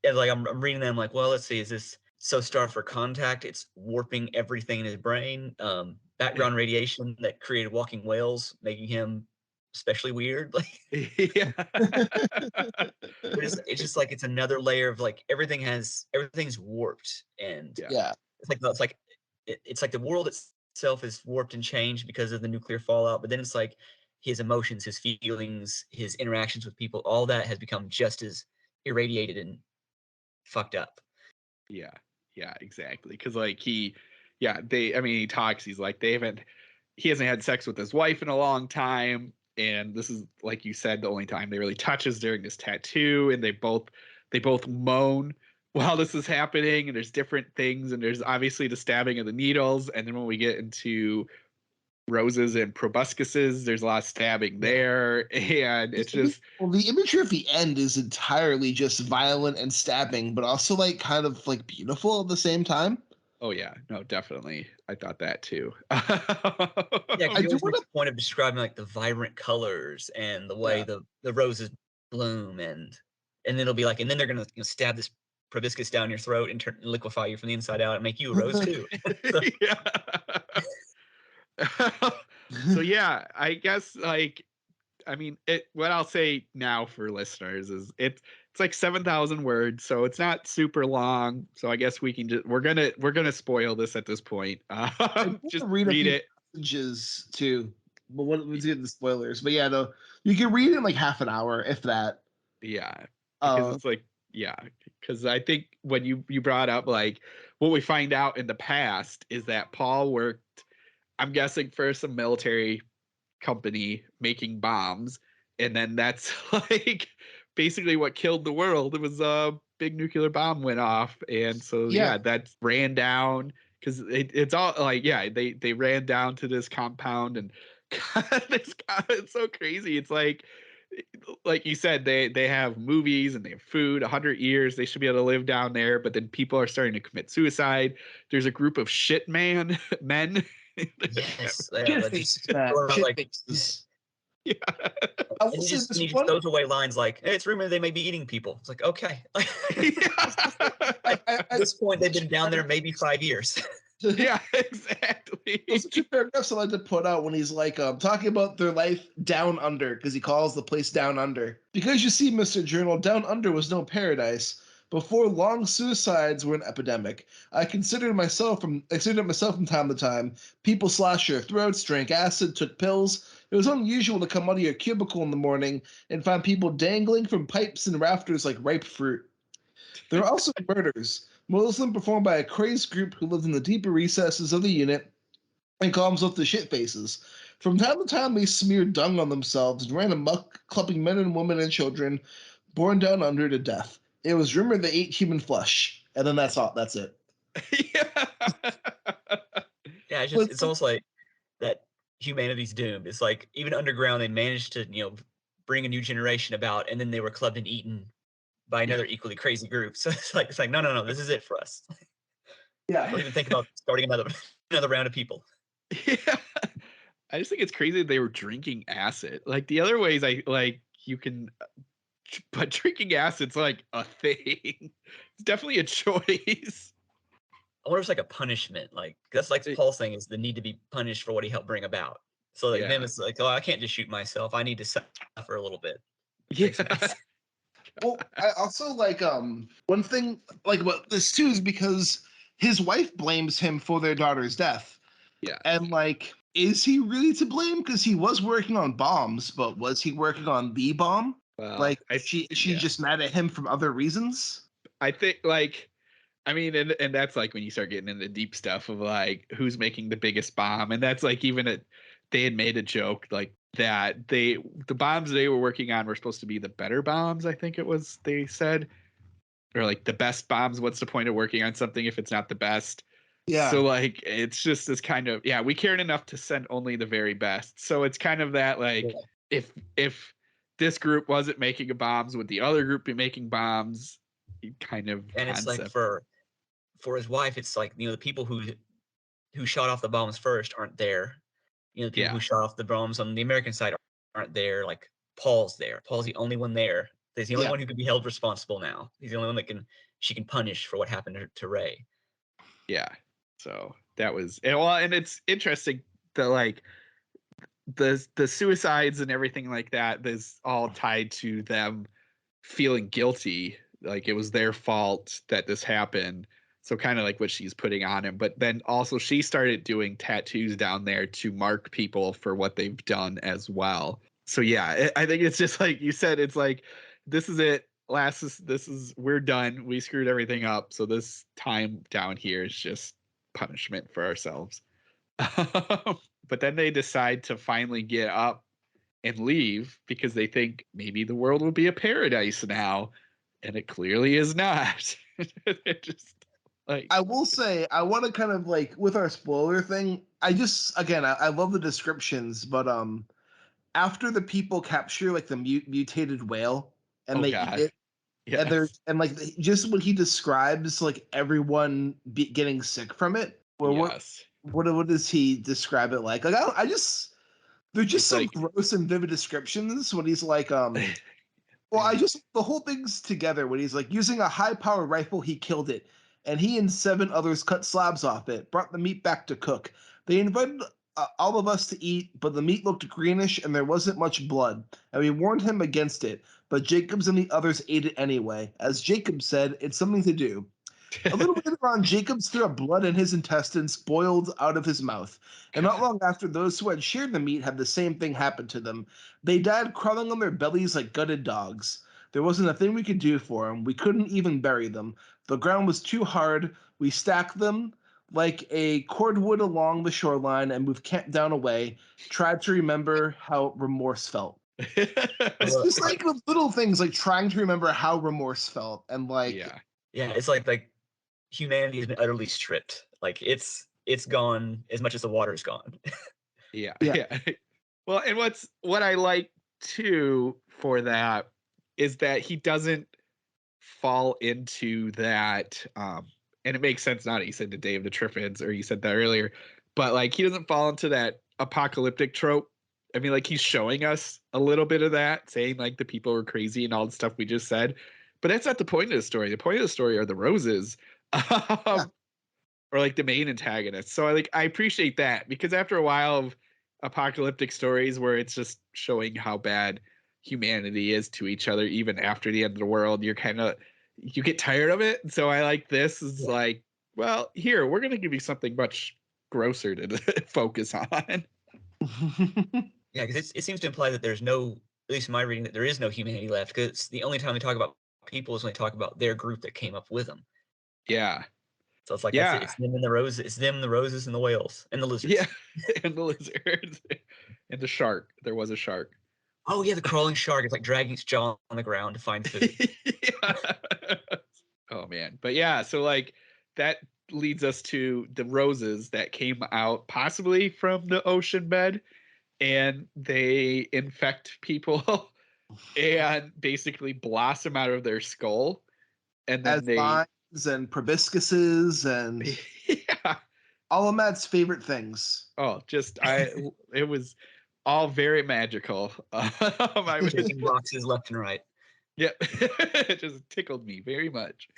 Speaker 3: I'm reading them like, well, let's see, is this so starved for contact? It's warping everything in his brain. Background radiation that created walking whales, making him especially weird. Like, it's just like it's another layer of like everything's warped, and it's like the world itself is warped and changed because of the nuclear fallout. But then it's like his emotions, his feelings, his interactions with people, all that has become just as irradiated and fucked up.
Speaker 2: Yeah, exactly. Because like he talks. He's like he hasn't had sex with his wife in a long time, and this is, like you said, the only time they really touch is during this tattoo, and they both moan while this is happening, and there's different things, and there's obviously the stabbing of the needles, and then when we get into roses and proboscises, there's a lot of stabbing there, and it's just,
Speaker 1: well, the imagery of the end is entirely just violent and stabbing, but also like kind of like beautiful at the same time.
Speaker 2: Oh yeah, no, definitely, I thought that too.
Speaker 3: Yeah, he always makes a point of describing like the vibrant colors and the way the roses bloom, and it'll be like, and then they're gonna stab this proboscis down your throat and liquefy you from the inside out and make you a rose too. So,
Speaker 2: Yeah. So yeah, I guess like I mean what I'll say now for listeners is it's like 7,000 words, so it's not super long. So I guess we can just we're gonna spoil this at this point. Just
Speaker 1: read a
Speaker 2: read
Speaker 1: few
Speaker 2: it.
Speaker 1: passages too. But let's get the spoilers. But yeah, no, you can read it in like half an hour, if that.
Speaker 2: Yeah, because it's like because I think when you brought up like what we find out in the past is that Paul worked, I'm guessing, for some military company making bombs, and then that's like basically what killed the world. It was a big nuclear bomb went off, and so
Speaker 1: Yeah.
Speaker 2: that ran down because it's all like they ran down to this compound and it's so crazy. It's like you said, they have movies and they have food. 100 years they should be able to live down there, but then people are starting to commit suicide. There's a group of shit men
Speaker 3: yes,
Speaker 1: Shit
Speaker 3: just
Speaker 1: faces, Matt.
Speaker 3: or
Speaker 1: Shit
Speaker 3: like,
Speaker 1: faces.
Speaker 2: yeah.
Speaker 1: I
Speaker 3: and
Speaker 1: will say this
Speaker 3: he just
Speaker 1: one.
Speaker 3: throws away lines like, "Hey, it's rumored they may be eating people." It's like, okay. At this point, they've been down there maybe 5 years.
Speaker 2: Yeah, exactly.
Speaker 1: Those are two paragraphs I like to put out when he's like talking about their life down under, because he calls the place down under. Because you see, Mr. Journal, down under was no paradise. Before long, suicides were an epidemic. I considered myself from time to time. People slashed their throats, drank acid, took pills. It was unusual to come out of your cubicle in the morning and find people dangling from pipes and rafters like ripe fruit. There are also murders, most of them performed by a crazed group who lived in the deeper recesses of the unit and called themselves the shit faces. From time to time, they smeared dung on themselves and ran amok, clubbing men and women and children born down under to death. It was rumored they ate human flesh, and then that's all. That's it.
Speaker 2: Yeah.
Speaker 3: Yeah,
Speaker 1: But
Speaker 3: it's almost like that humanity's doomed. It's like even underground they managed to bring a new generation about, and then they were clubbed and eaten by another equally crazy group. So it's like no, this is it for us.
Speaker 1: yeah,
Speaker 3: Don't even think about starting another round of people.
Speaker 2: Yeah. I just think it's crazy that they were drinking acid. Like the other ways you can but drinking acid's like a thing. It's definitely a choice.
Speaker 3: I wonder if it's like a punishment. Like that's like Paul's thing is the need to be punished for what he helped bring about. So like them, it's like, oh, I can't just shoot myself. I need to suffer a little bit.
Speaker 2: Yeah.
Speaker 1: well, I also like one thing like about this too is because his wife blames him for their daughter's death.
Speaker 2: Yeah.
Speaker 1: And like, is he really to blame? Because he was working on bombs, but was he working on the bomb?
Speaker 2: Well,
Speaker 1: Like she just mad at him from other reasons?
Speaker 2: I think like I mean, and that's like when you start getting into deep stuff of like who's making the biggest bomb, and that's like even they had made a joke like that the bombs they were working on were supposed to be the better bombs. I think it was they said, or like the best bombs. What's the point of working on something if it's not the best?
Speaker 1: Yeah.
Speaker 2: So like it's just this kind of we cared enough to send only the very best. So it's kind of that like if this group wasn't making bombs, would the other group be making bombs? Kind of
Speaker 3: and
Speaker 2: concept.
Speaker 3: It's like for his wife, it's like the people who shot off the bombs first aren't there. The people who shot off the bombs on the American side aren't there. Like Paul's there. Paul's the only one there. He's the only one who can be held responsible now. He's the only one that she can punish for what happened to Ray.
Speaker 2: Yeah. So that was and it's interesting that like the suicides and everything like that is all tied to them feeling guilty, like it was their fault that this happened. So kind of like what she's putting on him, but then also she started doing tattoos down there to mark people for what they've done as well. So yeah, I think it's just like you said, it's like this is it. This is we're done. We screwed everything up. So this time down here is just punishment for ourselves. But then they decide to finally get up and leave because they think maybe the world will be a paradise now, and it clearly is not. It just like
Speaker 1: I will say I want to kind of like with our spoiler thing. I just again I love the descriptions, but after the people capture like the mutated whale and they eat it, and
Speaker 2: yes.
Speaker 1: like just when he describes like everyone getting sick from it,
Speaker 2: Yes.
Speaker 1: what does he describe it like? Like I just they're just
Speaker 2: It's
Speaker 1: some
Speaker 2: like
Speaker 1: gross and vivid descriptions when he's like Well, the whole thing's together when he's like using a high-powered rifle, he killed it, and he and 7 others cut slabs off it, brought the meat back to cook. They invited all of us to eat, but the meat looked greenish and there wasn't much blood, and we warned him against it, but Jacobs and the others ate it anyway. As Jacob said, it's something to do. A little later on, Jacobs threw up blood in his intestines boiled out of his mouth. And not long after, those who had shared the meat had the same thing happen to them. They died crawling on their bellies like gutted dogs. There wasn't a thing we could do for them. We couldn't even bury them. The ground was too hard. We stacked them like a cordwood along the shoreline and moved camp down away. Tried to remember how remorse felt. It's just like the little things, like trying to remember how remorse felt. And like,
Speaker 3: yeah, it's like humanity has been utterly stripped. Like it's gone as much as the water's gone.
Speaker 2: Yeah. Well, and what I like too for that is that he doesn't fall into that and it makes sense now that you said the Day of the Triffids, or you said that earlier, but like he doesn't fall into that apocalyptic trope. I mean, like he's showing us a little bit of that, saying like the people are crazy and all the stuff we just said, but that's not the point of the story. The point of the story are the roses. Or like the main antagonist. So I appreciate that, because after a while of apocalyptic stories where it's just showing how bad humanity is to each other even after the end of the world, you get tired of it. So I like this is like, well, here we're gonna give you something much grosser to focus on.
Speaker 3: Yeah, because it seems to imply that there's no, at least in my reading, that there is no humanity left, because the only time they talk about people is when they talk about their group that came up with them.
Speaker 2: Yeah.
Speaker 3: So it's like, that's it. It's them and the roses. It's them, the roses, and the whales, and the lizards.
Speaker 2: Yeah, and the lizards, and the shark. There was a shark.
Speaker 3: Oh yeah, the crawling shark is like dragging its jaw on the ground to find food.
Speaker 2: Oh man, but yeah, so like that leads us to the roses that came out possibly from the ocean bed, and they infect people and basically blossom out of their skull, and then
Speaker 1: as vines and proboscises and all of Matt's favorite things.
Speaker 2: Oh, it was all very magical.
Speaker 3: Checking boxes left and right.
Speaker 2: Yeah, it just tickled me very much.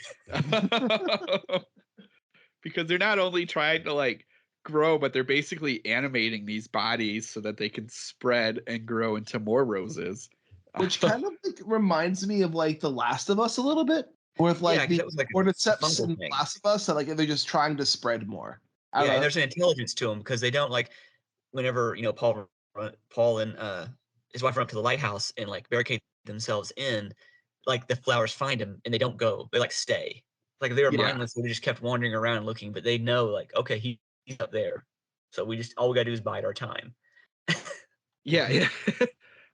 Speaker 2: Because they're not only trying to like grow, but they're basically animating these bodies so that they can spread and grow into more roses.
Speaker 1: Which kind of like reminds me of like The Last of Us a little bit. With like the cordyceps in The Last of Us, so like they're just trying to spread more.
Speaker 3: Yeah, and there's an intelligence to them, because they don't like, whenever Paul and his wife run up to the lighthouse and like barricade themselves in, like the flowers find them and they don't go. They like stay. Like they were mindless. They just kept wandering around looking, but they know like, okay, he's up there. So all we gotta do is bide our time.
Speaker 2: Yeah.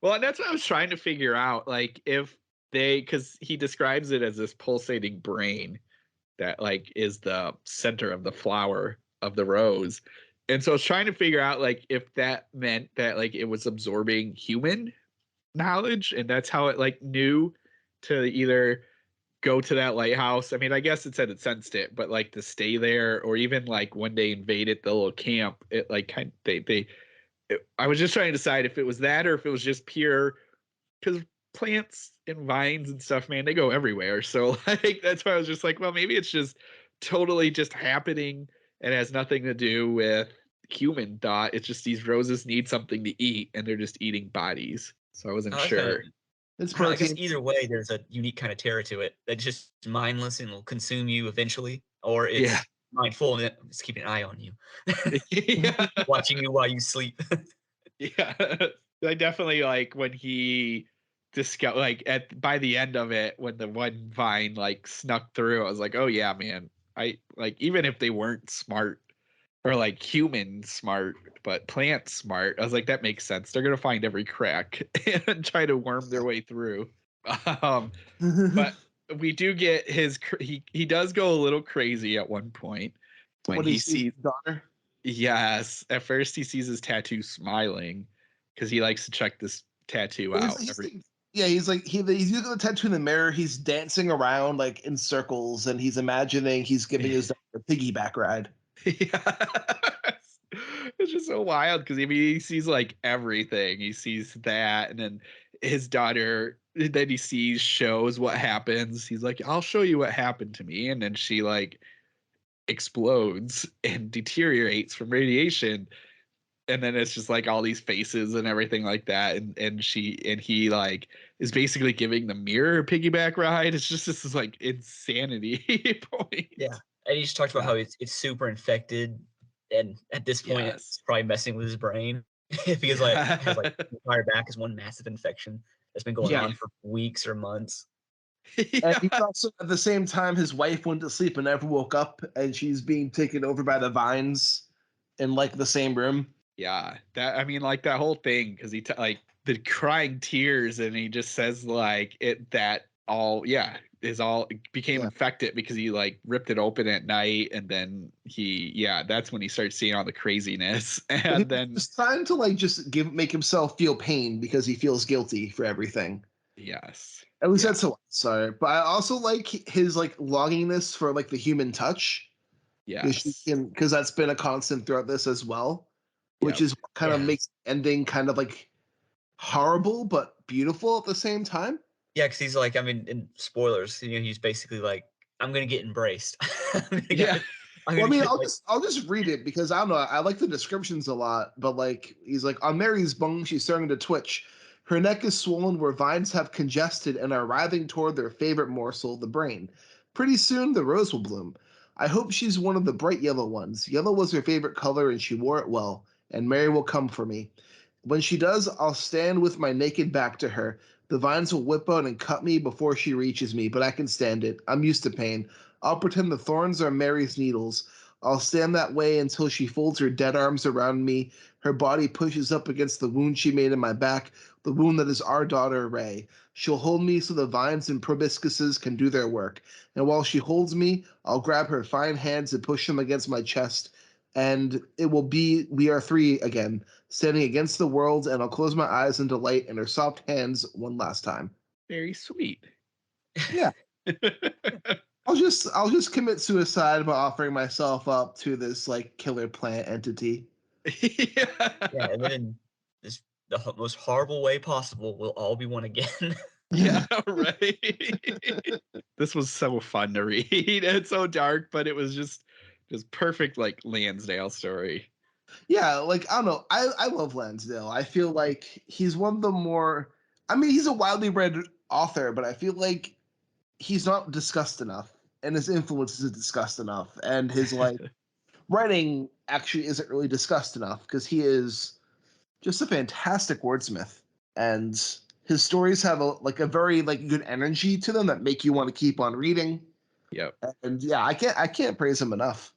Speaker 2: Well, and that's what I was trying to figure out. Like if because he describes it as this pulsating brain that like is the center of the flower of the rose. And so I was trying to figure out like if that meant that like it was absorbing human knowledge, and that's how it like knew to either go to that lighthouse. I mean, I guess it said it sensed it, but like to stay there, or even like when they invaded the little camp, it like I was just trying to decide if it was that or if it was just pure, because plants and vines and stuff, man, they go everywhere. So like that's why I was just like, well, maybe it's just totally just happening and has nothing to do with human thought. It's just these roses need something to eat and they're just eating bodies. So I wasn't sure.
Speaker 3: I guess either way, there's a unique kind of terror to it that's just mindless and will consume you eventually, or it's mindful and it's keeping an eye on you, watching you while you sleep.
Speaker 2: Yeah, I definitely like when he discovered, like by the end of it, when the one vine like snuck through, I was like, oh yeah, man. I like, even if they weren't smart or like human smart, but plant smart, I was like, that makes sense. They're gonna find every crack and try to worm their way through. But we do get he does go a little crazy at one point when he sees
Speaker 1: his daughter.
Speaker 2: Yes, at first he sees his tattoo smiling because he likes to check this tattoo out.
Speaker 1: He's he's looking at the tattoo in the mirror. He's dancing around like in circles, and he's imagining he's giving his daughter a piggyback ride.
Speaker 2: Yes. It's just so wild because he sees like everything. He sees that, and then his daughter that he sees shows what happens. He's like, I'll show you what happened to me. And then she like explodes and deteriorates from radiation. And then it's just like all these faces and everything like that. And he like is basically giving the mirror a piggyback ride. It's just this is like insanity point.
Speaker 3: Yeah. And he just talked about how it's super infected. And at this point, it's probably messing with his brain. Because like has like the entire back is one massive infection that's been going on for weeks or months.
Speaker 1: And he's also at the same time his wife went to sleep and never woke up, and she's being taken over by the vines in like the same room.
Speaker 2: Yeah, that I mean, like that whole thing, because he like the crying tears, and he just says like it that all is all became infected because he like ripped it open at night, and then that's when he starts seeing all the craziness, and then
Speaker 1: he's trying to like just make himself feel pain because he feels guilty for everything.
Speaker 2: Yes,
Speaker 1: at least that's so sorry. But I also like his like longingness for like the human touch.
Speaker 2: Yes,
Speaker 1: because that's been a constant throughout this as well, which is what kind of makes ending kind of like horrible but beautiful at the same time.
Speaker 3: Yeah, because he's like, I mean, in spoilers, he's basically like, I'm gonna get embraced.
Speaker 1: I'll just read it because I don't know. I like the descriptions a lot, but like he's like, on Mary's bone, she's starting to twitch. Her neck is swollen where vines have congested and are writhing toward their favorite morsel, the brain. Pretty soon, the rose will bloom. I hope she's one of the bright yellow ones. Yellow was her favorite color, and she wore it well. And Mary will come for me. When she does, I'll stand with my naked back to her. The vines will whip out and cut me before she reaches me, but I can stand it. I'm used to pain. I'll pretend the thorns are Mary's needles. I'll stand that way until she folds her dead arms around me. Her body pushes up against the wound she made in my back, the wound that is our daughter, Ray. She'll hold me so the vines and proboscises can do their work. And while she holds me, I'll grab her fine hands and push them against my chest. And it will be we are three again, standing against the world, and I'll close my eyes in delight in her soft hands one last time.
Speaker 2: Very sweet.
Speaker 1: Yeah. I'll just commit suicide by offering myself up to this like killer plant entity.
Speaker 3: Yeah, and then in the most horrible way possible, we'll all be one again.
Speaker 2: Yeah, right. This was so fun to read. It's so dark, but it was just perfect, like Lansdale story.
Speaker 1: Yeah, like I don't know. I love Lansdale. I feel like he's one of the more. I mean, he's a widely read author, but I feel like he's not discussed enough, and his influence isn't discussed enough, and his like writing actually isn't really discussed enough because he is just a fantastic wordsmith, and his stories have a very like good energy to them that make you want to keep on reading.
Speaker 2: Yep.
Speaker 1: And yeah, I can't praise him enough.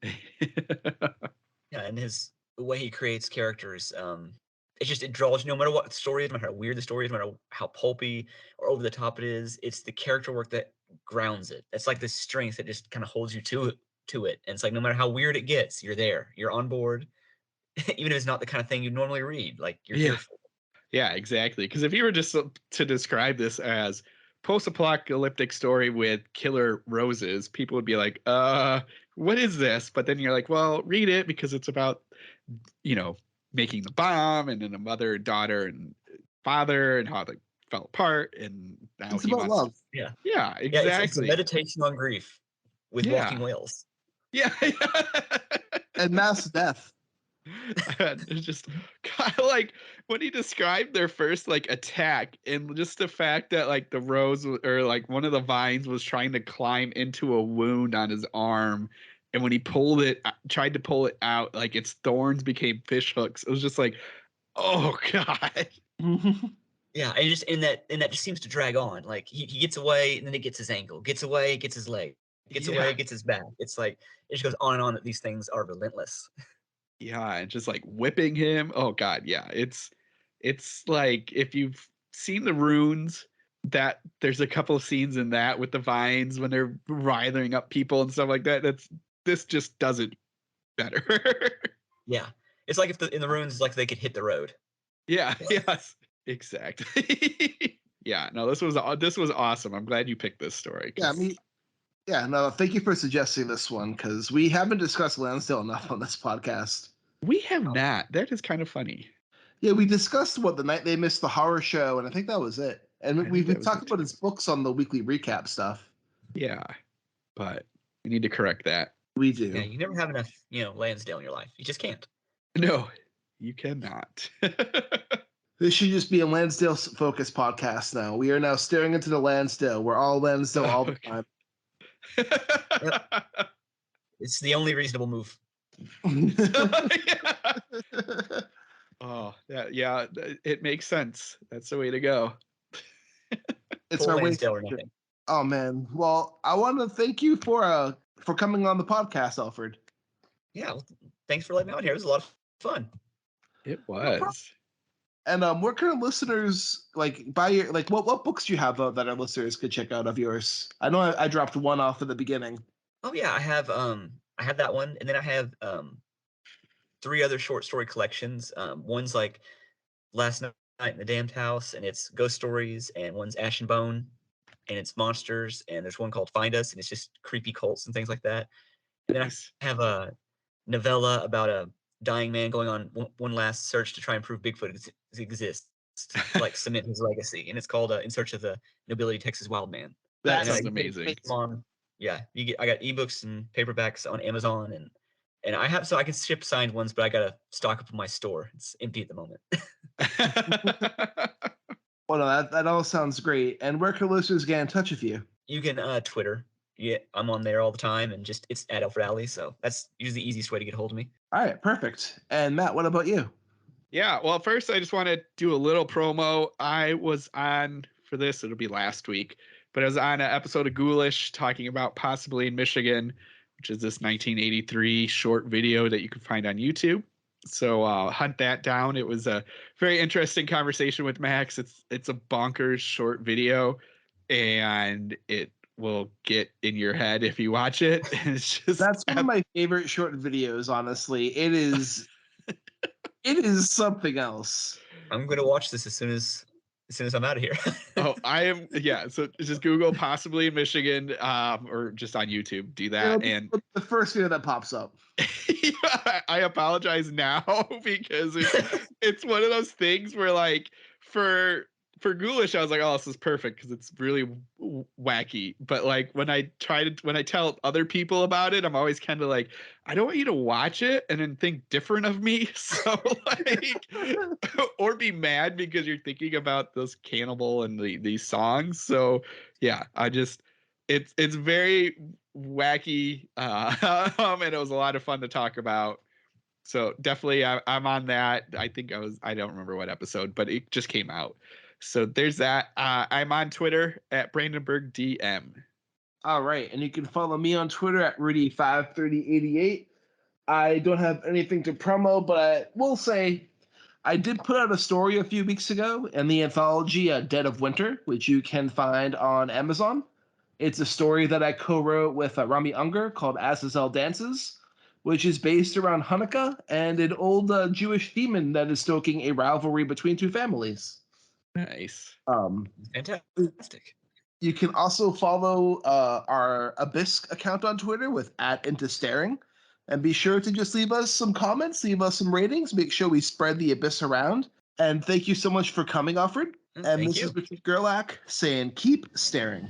Speaker 3: Yeah, and the way he creates characters, it draws you no matter what the story is, no matter how weird the story is, no matter how pulpy or over the top it is. It's the character work that grounds it. It's like this strength that just kind of holds you to it. And it's like no matter how weird it gets, you're there. You're on board, even if it's not the kind of thing you normally read. Like you're here for.
Speaker 2: Yeah, exactly. Because if you were just to describe this as post-apocalyptic story with killer roses, people would be like, what is this? But then you're like, well, read it because it's about, making the bomb and then a mother, daughter, and father and how they fell apart. And now
Speaker 1: it's about love.
Speaker 2: Yeah, exactly.
Speaker 3: Yeah, it's a meditation on grief with walking whales.
Speaker 2: Yeah.
Speaker 1: And mass death.
Speaker 2: It's just kind of like when he described their first like attack, and just the fact that like the rose or like one of the vines was trying to climb into a wound on his arm, and when he tried to pull it out, like its thorns became fish hooks. It was just like, oh god.
Speaker 3: Yeah, and that just seems to drag on. Like he gets away, and then he gets his ankle, gets away, gets his leg, gets away, gets his back. It's like it just goes on and on that these things are relentless.
Speaker 2: Yeah, and just like whipping him. Oh god, yeah. It's like if you've seen the runes, that there's a couple of scenes in that with the vines when they're writhing up people and stuff like that. This just does it better.
Speaker 3: Yeah. It's like if in the runes, it's like they could hit the road.
Speaker 2: Yeah, yes. Exactly. Yeah, no, this was awesome. I'm glad you picked this story.
Speaker 1: Yeah, thank you for suggesting this one because we haven't discussed Lansdale enough on this podcast.
Speaker 2: We have not. That is kind of funny.
Speaker 1: Yeah, we discussed what the night they missed the horror show, and I think that was it. And
Speaker 2: I
Speaker 1: we
Speaker 2: think that was
Speaker 1: talked
Speaker 2: it
Speaker 1: about
Speaker 2: too.
Speaker 1: his books on the weekly recap stuff.
Speaker 2: Yeah, but we need to correct that.
Speaker 1: We do.
Speaker 3: Yeah, you never have enough, Lansdale in your life. You just can't.
Speaker 2: No, you cannot.
Speaker 1: This should just be a Lansdale focused podcast now. We are now staring into the Lansdale. We're all Lansdale all the time.
Speaker 3: It's the only reasonable move.
Speaker 2: Oh, yeah, it makes sense. That's the way to go.
Speaker 1: It's
Speaker 3: Full
Speaker 1: our way.
Speaker 3: Lansdale or nothing.
Speaker 1: Oh man. Well, I want to thank you for coming on the podcast, Elford.
Speaker 3: Yeah, well, thanks for letting me on here. It was a lot of fun.
Speaker 2: It was.
Speaker 1: And where can our listeners buy your what books do you have that our listeners could check out of yours? I know I dropped one off at the beginning.
Speaker 3: Oh yeah, I have that one, and then I have 3 other short story collections. One's like Last Night in the Damned House, and it's ghost stories, and one's Ash and Bone, and it's monsters, and there's one called Find Us, and it's just creepy cults and things like that. And then
Speaker 2: Nice.
Speaker 3: I have a novella about a dying man going on one last search to try and prove Bigfoot exists, like cement his legacy, and it's called In Search of the Nobility Texas Wild Man.
Speaker 2: That
Speaker 1: That's
Speaker 2: sounds amazing.
Speaker 3: I got ebooks and paperbacks on Amazon, and I can ship signed ones, but I gotta stock up in my store. It's empty at the moment.
Speaker 1: Well, no, that all sounds great. And where can listeners get in touch with you?
Speaker 3: You can Twitter. Yeah, I'm on there all the time, and it's at Elford Alley, so that's usually the easiest way to get a hold of me.
Speaker 1: All right, perfect. And Matt, what about you?
Speaker 2: Yeah, well, first I just want to do a little promo. I was on, for this, it'll be last week, but I was on an episode of Ghoulish talking about Possibly in Michigan, which is this 1983 short video that you can find on YouTube. So hunt that down. It was a very interesting conversation with Max. It's a bonkers short video, and it will get in your head if you watch it. It's just
Speaker 1: That's one of my favorite short videos, honestly. It is something else.
Speaker 3: I'm gonna watch this as soon as I'm out of here.
Speaker 2: Oh, I am. Yeah. So just Google Possibly in Michigan, or just on YouTube, do that. And
Speaker 1: the first video that pops up.
Speaker 2: I apologize now because it's one of those things where for Ghoulish, I was like, oh, this is perfect because it's really wacky. But when I tell other people about it, I'm always kind of like, I don't want you to watch it and then think different of me. So or be mad because you're thinking about those cannibal and these songs. So yeah, it's very wacky, and it was a lot of fun to talk about. So definitely I'm on that. I don't remember what episode, but it just came out. So there's that. I'm on Twitter at BrandenburgDM.
Speaker 1: All right, and you can follow me on Twitter at Rudy53088. I don't have anything to promo, but I will say I did put out a story a few weeks ago in the anthology Dead of Winter, which you can find on Amazon. It's a story that I co-wrote with Rami Unger called Azazel Dances, which is based around Hanukkah and an old Jewish demon that is stoking a rivalry between two families.
Speaker 2: Nice.
Speaker 3: Fantastic.
Speaker 1: You can also follow our Abyss account on Twitter with @IntoStaring. And be sure to just leave us some comments, leave us some ratings, make sure we spread the Abyss around. And thank you so much for coming, Alfred. And
Speaker 3: Thank
Speaker 1: this
Speaker 3: you.
Speaker 1: is Richard Gerlach saying, keep staring.